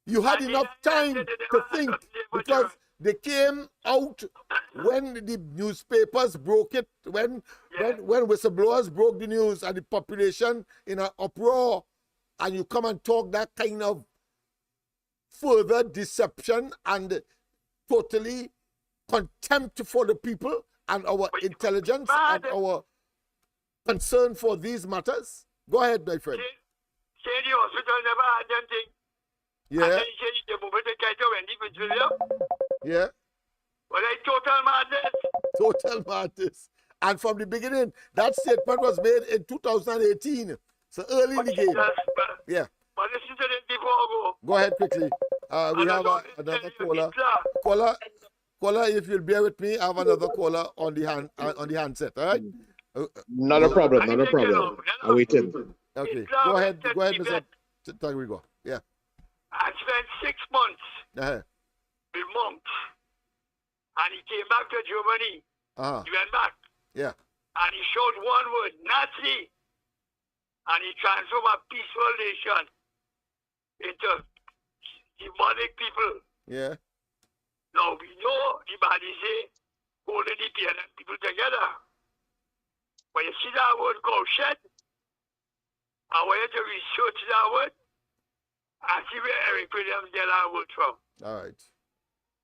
You had enough time to think because they came out when the newspapers broke it, when whistleblowers broke the news and the population in an uproar, and you come and talk that kind of further deception and totally contempt for the people and our intelligence and our concern for these matters. Go ahead, my friend. Say the hospital never had anything. Yeah. And then he said the moment they catch up and leave it. Yeah. Well, like total madness. Total madness. And from the beginning, that statement was made in 2018. So early in the game. Yeah. But listen to this before I go. Go ahead quickly. We have another caller. Caller, if you'll bear with me, I have another caller on the handset. All right. Not a problem. Not a problem. I waited. Okay. Go ahead, Mr. Tagrigo. Yeah. I spent 6 months with monks, and he came back to Germany. He went back. Yeah. And he showed one word, Nazi. And he transformed a peaceful nation into demonic people. Yeah. Now we know the body say holding the PNM people together. When you see that word called shed, I want you to research that word and see where Eric Williams get that word from. All right.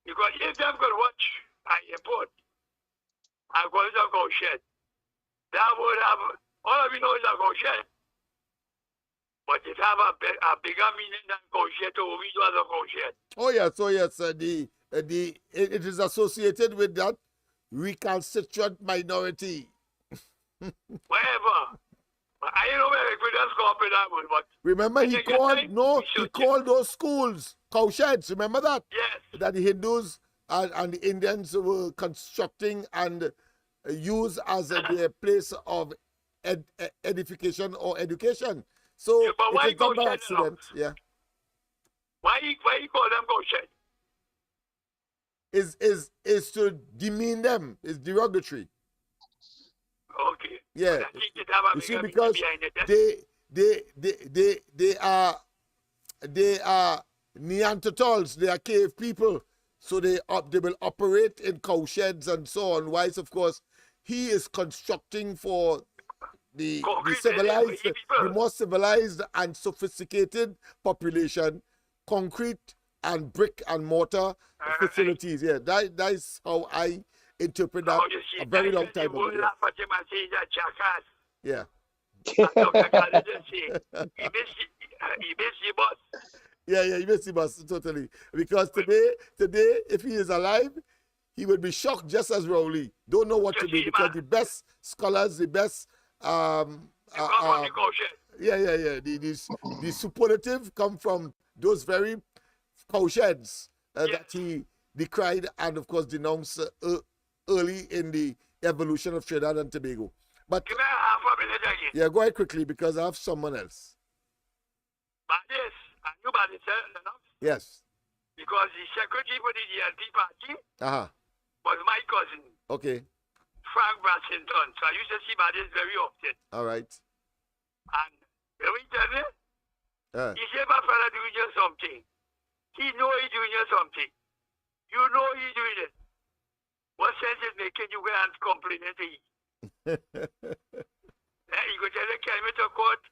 Because if them could watch at airport, I'm going to go shed. That would have, all of you know is a go shed. But it have a bigger meaning than go shed to we do as a go shed. Oh yes, it is associated with that recalcitrant minority. Whatever. I don't know where Eric Williams come up with that word, but remember he called those schools cowsheds. Remember that? Yes. That the Hindus and the Indians were constructing and used as their place of edification or education. So yeah, but why it's not by accident. Yeah. Why you call them cowshed? Is to demean them. It's derogatory. Okay. Yeah. You see, because they are Neanderthals, they are cave people, so they will operate in cow sheds and so on. Whilst, of course, he is constructing for the civilized, the more civilized and sophisticated population, concrete and brick and mortar facilities. Yeah, that is how I interpret that a very long time ago. Yeah. Yeah, he missed the bus, totally. Because today, if he is alive, he would be shocked just as Rowley. Don't know what to do because the best scholars, the best the superlative come from those very cowsheds that he decried and of course denounced early in the evolution of Trinidad and Tobago. But yeah, go ahead quickly because I have someone else. Yes. Because the secretary for the DLP party was my cousin. Okay. Frank Brassington. So I used to see Badis very often. All right. And let me tell you, he said my father doing you something. He know he's doing you something. You know he's doing it. What sense is making you go and complain to him? You go tell the came to court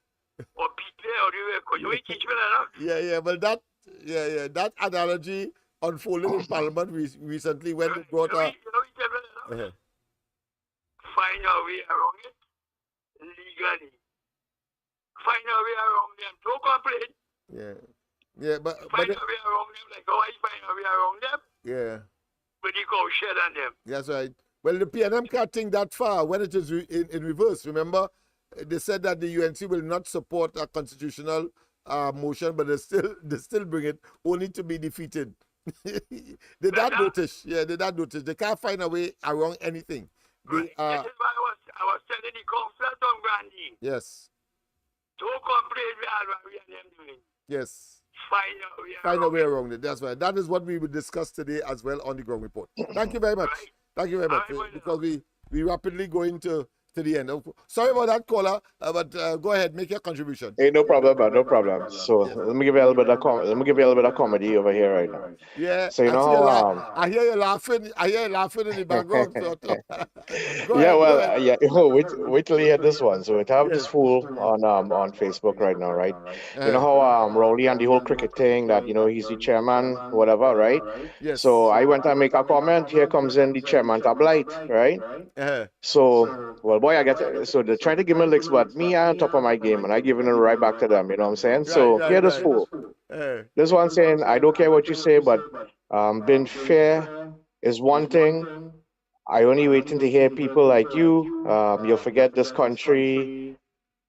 or people or you will teach me enough. Yeah, but that analogy unfolded in Parliament recently when they brought up. Find a way around it legally. Find a way around them. Don't complain. Yeah, but find a way around them like how I find a way around them. Yeah. But you go shed on them. That's right. Well, the PNM can't think that far when it is in reverse. Remember, they said that the UNC will not support a constitutional motion, but they still bring it only to be defeated. They don't notice. Yeah, they don't notice. They can't find a way around anything. This is why I was telling the conference on Grandy. Yes. Don't complain with we are them doing. Yes. Find a way around it. That's right. That is what we will discuss today as well on the ground report. Thank you very much. Thank you very much. Because we rapidly going to to the end. Sorry about that, caller, but go ahead, make your contribution. Hey, no problem, man, no problem. So let me give you a little bit of comedy over here right now. Yeah, So you know how I hear you laughing. I hear you laughing in the background. So go yeah, ahead, well, go ahead. yeah. Wait till you hear this one. So we have this fool on Facebook right now, right? You know how Rowley and the whole cricket thing that he's the chairman, whatever, right? Yes. So I went and make a comment. Here comes in the chairman tablet, right? So well, boy, so they're trying to give me licks, but me, I'm on top of my game, and I giving it right back to them. You know what I'm saying? So here this fool. This one saying, I don't care what you say, but being fair is one thing. I only waiting to hear people like you. You'll forget this country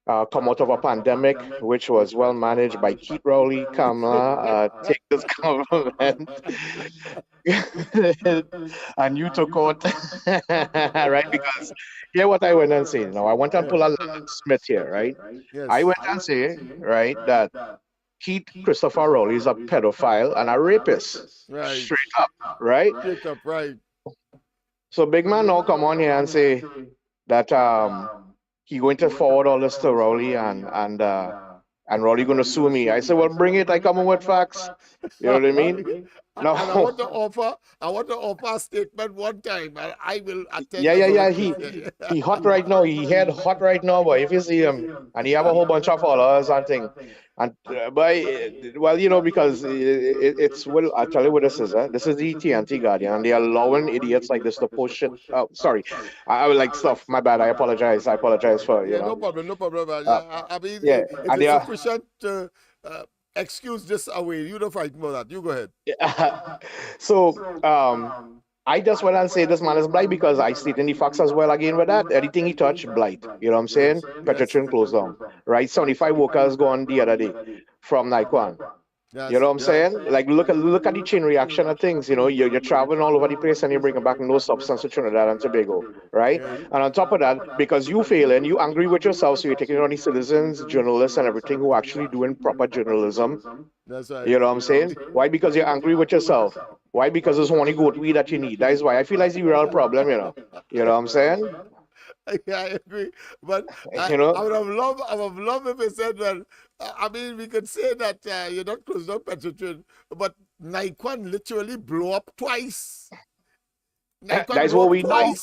come out of a pandemic, which was well managed by Keith Rowley, Kamala, take this government, and you took out, right? Because hear what I went and say. Now I went and pull a Lennox Smith here, right? I went and say, right, that Keith Christopher Rowley is a pedophile and a rapist. Right. Straight up, right? Straight up, right. So big man now come on here and say that he going to forward all this to Rowley and Rowley going to sue me. I said, well, bring it. I come in with facts. You know what I mean? No. And I want to offer a statement one time, and I will attend. Yeah. He hot right now. He head hot right now, boy. If you see him, and he have a whole bunch of followers and thing. And because it's well, I'll tell you what this is. This is the TNT Guardian, and they're allowing idiots like this to post shit. Oh, sorry, I would like stuff. My bad. I apologize for no problem. I mean, yeah, it's sufficient to excuse this away. You don't fight about that. You go ahead. So I just went and say this man is blight because I state in the facts as well again with that. Anything he touched, blight. You know what I'm saying? Petrotrin closed down. Right? 75 workers gone the other day from Naikwan. You know what I'm saying? Like look at the chain reaction of things. You're traveling all over the place and you're bringing back no substance to Trinidad and Tobago, right? And on top of that, because you failing, you angry with yourself, so you're taking on the citizens, journalists, and everything who are actually doing proper journalism. That's right. You know what I'm saying? Why? Because you're angry with yourself. Why? Because there's only goat weed that you need. That is why I feel like it's a real problem. You know what I'm saying? Yeah, I agree. But I would have loved if it said, well, I mean, we could say that you're not closed down Petrotrin, but Naikwan literally blew up twice. That's what we know.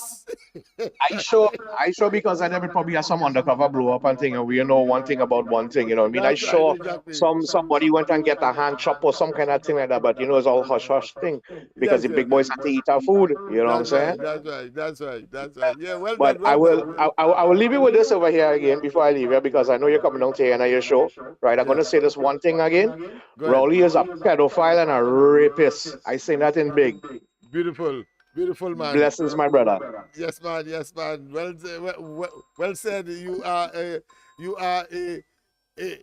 I sure because I never probably have some undercover blow up and thing, and we know one thing about one thing, you know what I mean? I sure somebody went and get a hand chop or some kind of thing like that, but it's all hush thing because the big boys have to eat our food, you know what I'm saying? That's right. Yeah, well but done. I will leave you with this over here again before I leave here because I know you're coming out here on your show, right? I'm going to say this one thing again. Rowley is a pedophile and a rapist. I say that in big. Beautiful man. Blessings, my brother. Yes, man. Well said. You are a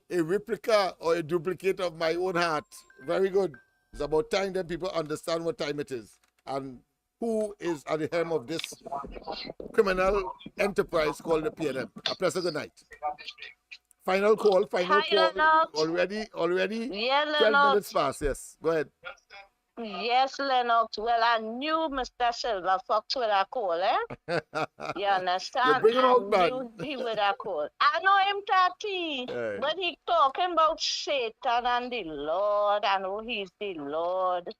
replica or a duplicate of my own heart. Very good. It's about time that people understand what time it is and who is at the helm of this criminal enterprise called the PNM. A pleasant good night. Final call. Already 12 minutes past. Yes, go ahead. Yes, Lennox. Well, I knew Mr. Silver Fox with a call, eh? You understand? Bring him out, man. I knew he would have call. I know him, Tati. Hey. But he talking about Satan and the Lord. I know he's the Lord.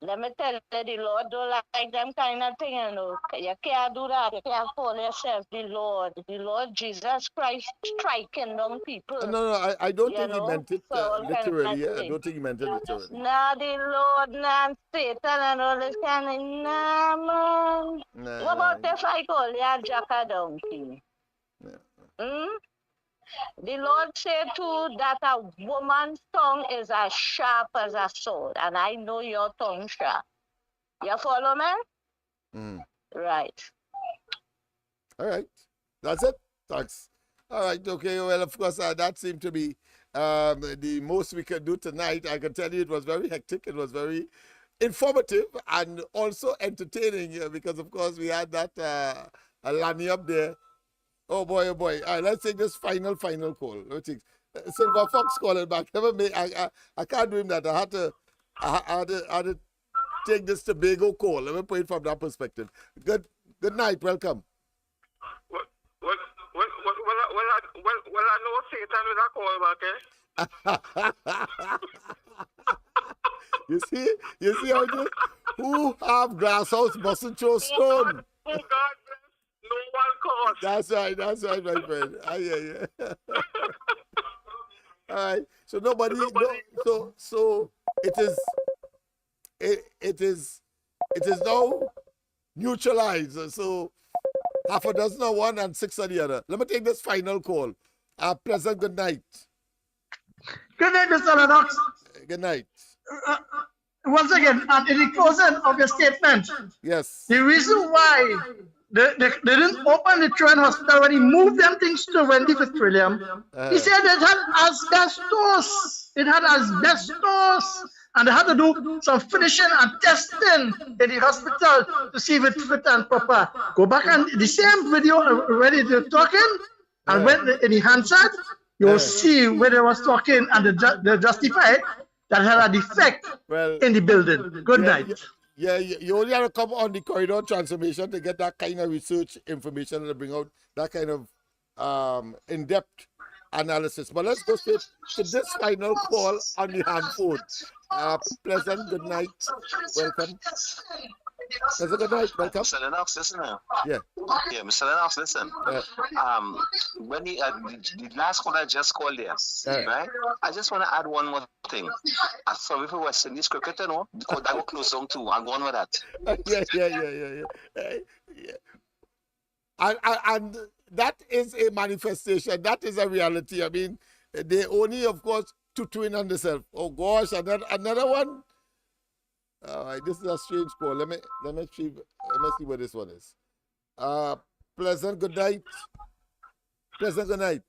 Let me tell you, the Lord don't like them kind of thing, You can't do that. You can't call yourself the Lord. The Lord Jesus Christ striking down people. No, I don't think he meant it literally. I don't think he meant it literally. Nah, the Lord, nah, Satan and all this kind of, nah, man. What about if I call you a jack a donkey? The Lord said too that a woman's tongue is as sharp as a sword, and I know your tongue sharp. You follow me? Right. All right. That's it. Thanks. All right. Okay. Well, of course, that seemed to be the most we could do tonight. I can tell you it was very hectic. It was very informative and also entertaining because, of course, we had that Lani up there. Oh boy. All right, let's take this final call. Let's take Silver Fox calling back. I can't do him that. I had to take this Tobago call. Let me put it from that perspective. Good night. Welcome. Well, I know Satan with a call back, eh? You see how this? Who have glass house mustn't throw stone. Oh God bless, no one cause. That's right, my friend. Yeah. All right. So nobody. No, so it is now neutralized. So half a dozen on one and 6 on the other. Let me take this final call. Pleasant good night. Good night, Mr. Lennox. Good night. Once again, in the closing of your statement, yes, the reason why they didn't open the Trent Hospital when he moved them things to Wendy Fitzwilliam, he said it had asbestos. It had asbestos. And they had to do some finishing and testing in the hospital to see if it fit and proper. Go back and the same video when they're talking and when in the handset, you'll see when they was talking and they justified that had a defect in the building. Good night. Yeah, you only have to come on the corridor transformation to get that kind of research information and bring out that kind of in-depth analysis. But let's go straight to this final call on the hand phone. Pleasant good night. Welcome. Pleasant good night. Welcome. Mr. Lennox, listen now. Yeah. Yeah, Mr. Lennox, listen. When the last caller just called there, right? I just want to add one more thing. Sorry for West Indies cricket, you know, because that will close down too. I'm going with that. Yeah. And that is a manifestation. That is a reality. I mean, they only, of course, to twin on themselves. Oh gosh, another one. All right, this is a strange call. Let me see what this one is. Pleasant good night. Pleasant good night.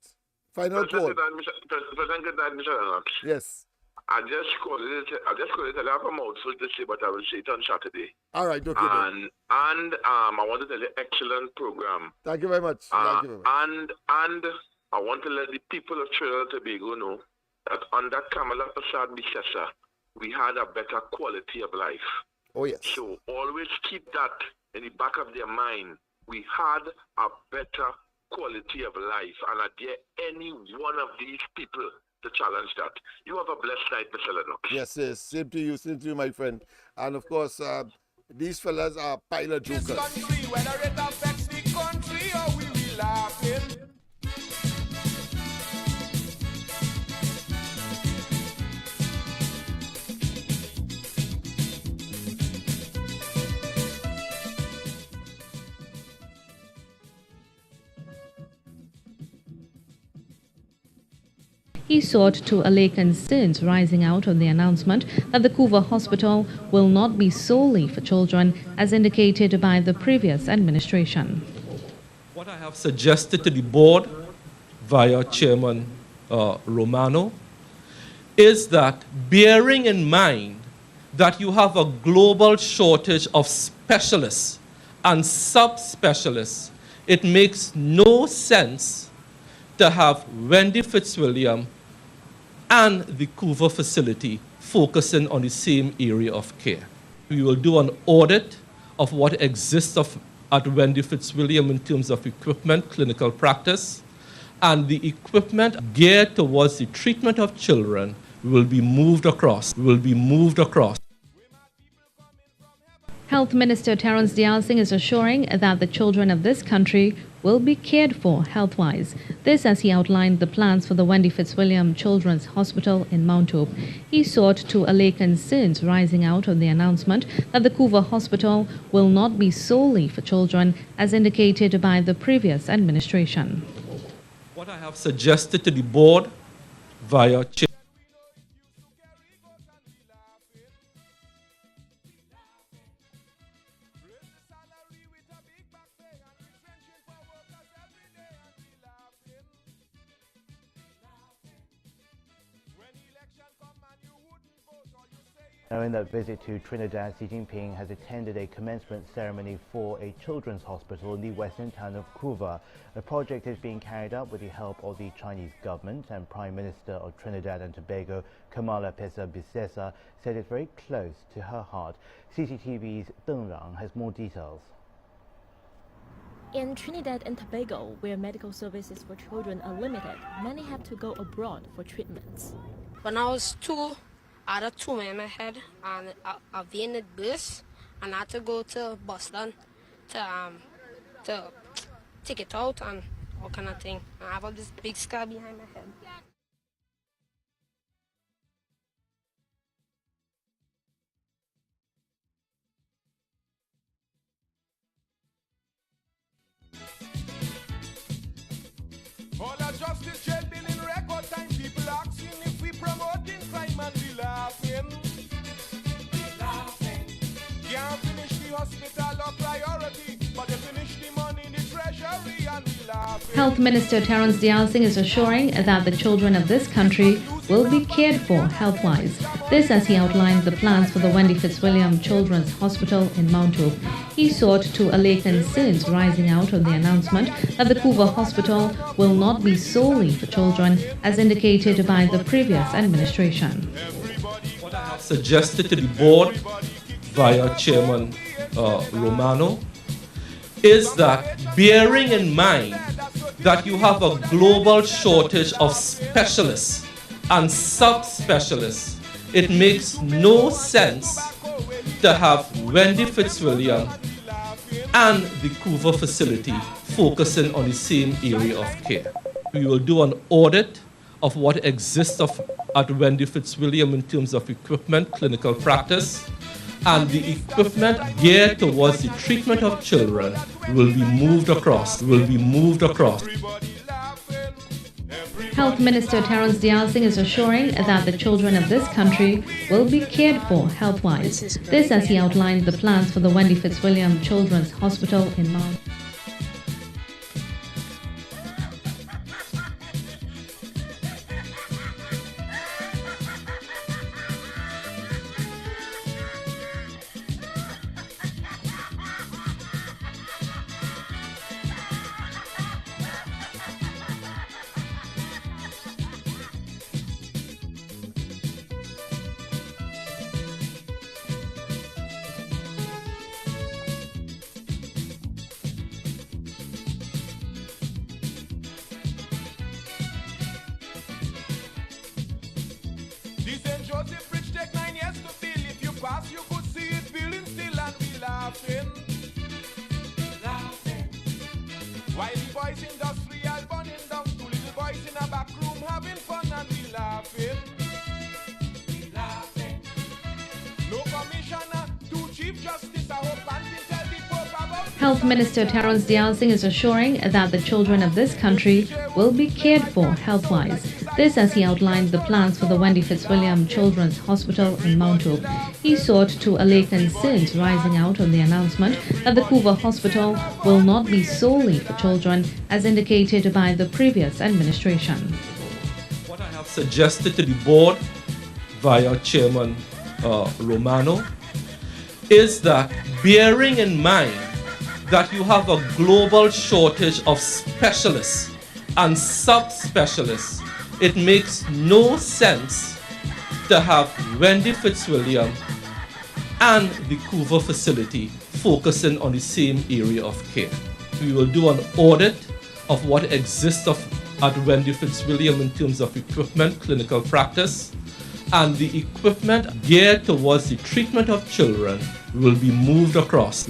Final call. Pleasant good night, Mr. Lennox. Yes. I just called it. I have a mouthful to say, but I will say it on Saturday. All right, okay. And I want to tell you, excellent program. Thank you very much. Thank you very much. And I want to let the people of Trinidad and Tobago know that under Kamala Prasad Bisesa, we had a better quality of life. Oh yes. So always keep that in the back of their mind. We had a better quality of life, and I dare any one of these people to challenge that. You have a blessed night, Mr. Lennox. Yes. Same to you, my friend. And of course, these fellas are pilot jokers. This country, whether it affects the country or we be laughing. He sought to allay concerns rising out of the announcement that the Couva Hospital will not be solely for children, as indicated by the previous administration. What I have suggested to the board via Chairman Romano is that, bearing in mind that you have a global shortage of specialists and subspecialists, it makes no sense to have Wendy Fitzwilliam and the Couva facility focusing on the same area of care. We will do an audit of what exists at Wendy Fitzwilliam in terms of equipment, clinical practice, and the equipment geared towards the treatment of children will be moved across. Health Minister Terence Dialsing is assuring that the children of this country will be cared for health-wise. This as he outlined the plans for the Wendy Fitzwilliam Children's Hospital in Mount Hope. He sought to allay concerns rising out of the announcement that the Couva Hospital will not be solely for children, as indicated by the previous administration. What I have suggested to the board via Now, in that visit to Trinidad, Xi Jinping has attended a commencement ceremony for a children's hospital in the western town of Couva. The project is being carried out with the help of the Chinese government, and Prime Minister of Trinidad and Tobago, Kamala Prasad Bisesa, said it's very close to her heart. CCTV's Deng Rang has more details. In Trinidad and Tobago, where medical services for children are limited, many have to go abroad for treatments. When I was 2, I had a tumor in my head and a vein had burst, and I had to go to Boston to take it out and all kind of thing. And I have all this big scar behind my head. All our justice jail bill in record time. People asking if we promoting crime and we laughing. We laughing. Can't finish the hospital or priority, but they finish the money in the treasury and we laughing. Health Minister Terence Dialsing is assuring that the children of this country will be cared for health-wise. This as he outlined the plans for the Wendy Fitzwilliam Children's Hospital in Mount Hope. He sought to allay concerns rising out of the announcement that the Couva Hospital will not be solely for children as indicated by the previous administration. What I have suggested to the board via Chairman Romano is that, bearing in mind that you have a global shortage of specialists and subspecialists, it makes no sense to have Wendy Fitzwilliam and the Couva facility focusing on the same area of care. We will do an audit of what exists at Wendy Fitzwilliam in terms of equipment, clinical practice, and the equipment geared towards the treatment of children will be moved across. Health Minister Terence Dialsing is assuring that the children of this country will be cared for health-wise. This as he outlined the plans for the Wendy Fitzwilliam Children's Hospital in Mount. Joseph Bridge take 9 years to build. If you pass, you could see it building still and we laughing. Laughing. While the boys industrial burning down, 2 little boys in a back room having fun and we laughing. We laughing. No commissioner, 2 chief justice, I hope and tell the Pope about. Health Minister Terence Dialsing is assuring that the children of this country will be cared for health-wise. This as he outlined the plans for the Wendy Fitzwilliam Children's Hospital in Mount Hope. He sought to allay concerns rising out of the announcement that the Couva Hospital will not be solely for children as indicated by the previous administration. What I have suggested to the board via Chairman Romano is that, bearing in mind that you have a global shortage of specialists and subspecialists, it makes no sense to have Wendy Fitzwilliam and the Couva facility focusing on the same area of care. We will do an audit of what exists at Wendy Fitzwilliam in terms of equipment, clinical practice, and the equipment geared towards the treatment of children will be moved across.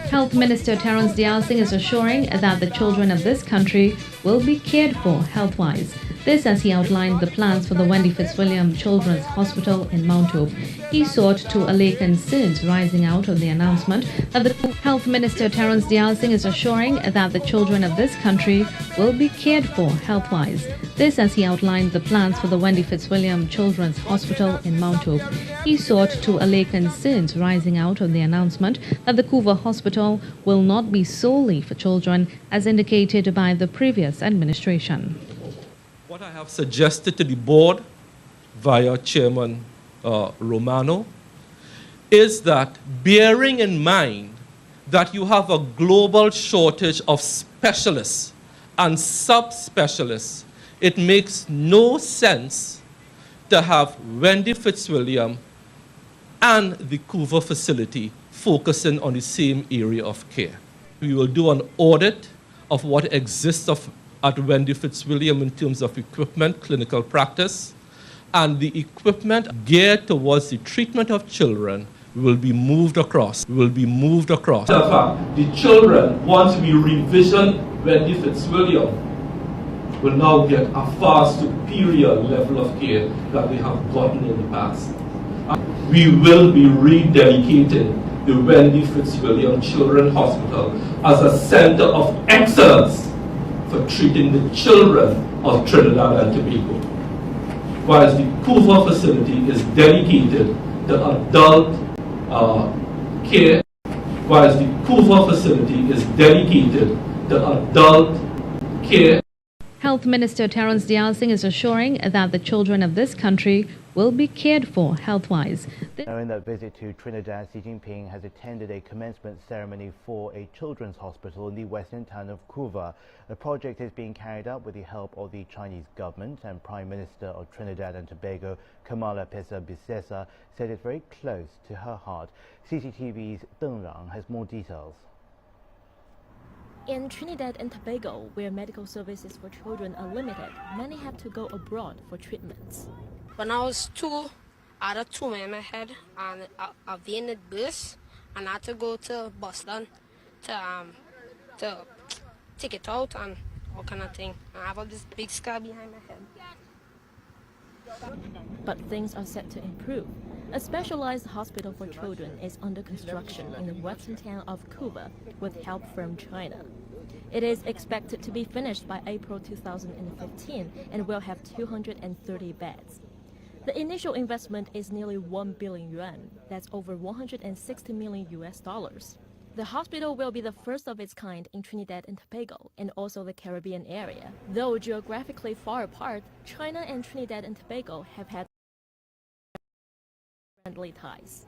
Health Minister Terence Dialsing is assuring that the children of this country will be cared for health-wise. This as he outlined the plans for the Wendy Fitzwilliam Children's Hospital in Mount Hope. He sought to allay concerns rising out of the announcement that the Health Minister Terence Dialsing is assuring that the children of this country will be cared for health-wise. This as he outlined the plans for the Wendy Fitzwilliam Children's Hospital in Mount Hope. He sought to allay concerns rising out of the announcement that the Couva Hospital will not be solely for children as indicated by the previous administration. What I have suggested to the board via Chairman Romano is that, bearing in mind that you have a global shortage of specialists and subspecialists, it makes no sense to have Wendy Fitzwilliam and the Couva facility focusing on the same area of care. We will do an audit of what exists at Wendy Fitzwilliam in terms of equipment, clinical practice, and the equipment geared towards the treatment of children will be moved across. The children, once we revision Wendy Fitzwilliam, will now get a far superior level of care that they have gotten in the past. We will be rededicating the Wendy Fitzwilliam Children's Hospital as a center of excellence for treating the children of Trinidad and Tobago, whereas the Couva facility is dedicated to adult care, Health Minister Terence Dialsing is assuring that the children of this country will be cared for health-wise. Now, in that visit to Trinidad, Xi Jinping has attended a commencement ceremony for a children's hospital in the western town of Couva. The project is being carried out with the help of the Chinese government, and Prime Minister of Trinidad and Tobago, Kamala Pesa-Bisesa, said it's very close to her heart. CCTV's Deng Rang has more details. In Trinidad and Tobago, where medical services for children are limited, many have to go abroad for treatments. When I was 2, I had a tumor in my head and a vein that burst, and I had to go to Boston to take it out and all kind of thing. I have all this big scar behind my head. But things are set to improve. A specialized hospital for children is under construction in the western town of Couva with help from China. It is expected to be finished by April 2015 and will have 230 beds. The initial investment is nearly 1 billion yuan. That's over 160 million US dollars. The hospital will be the first of its kind in Trinidad and Tobago and also the Caribbean area. Though geographically far apart, China and Trinidad and Tobago have had friendly ties.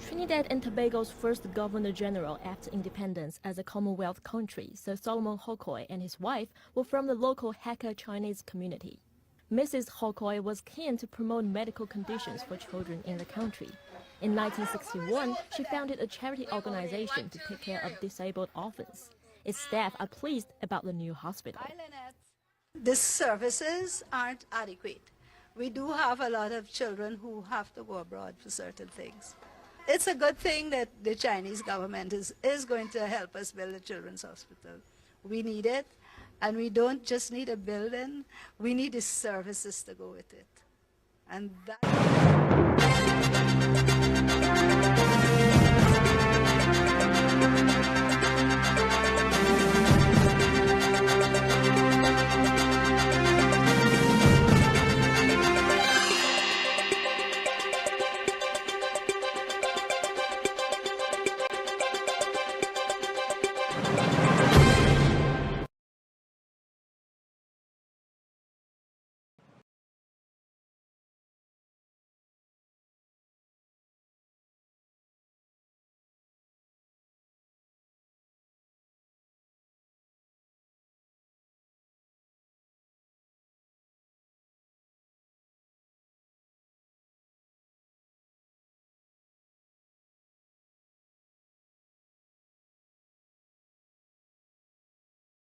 Trinidad and Tobago's first Governor General after independence as a Commonwealth country, Sir Solomon Hokoi, and his wife were from the local Hakka Chinese community. Mrs. Hokoi was keen to promote medical conditions for children in the country. In 1961, she founded a charity organization to take care of disabled orphans. Its staff are pleased about the new hospital. The services aren't adequate. We do have a lot of children who have to go abroad for certain things. It's a good thing that the Chinese government is going to help us build a children's hospital. We need it, and we don't just need a building, we need the services to go with it. And that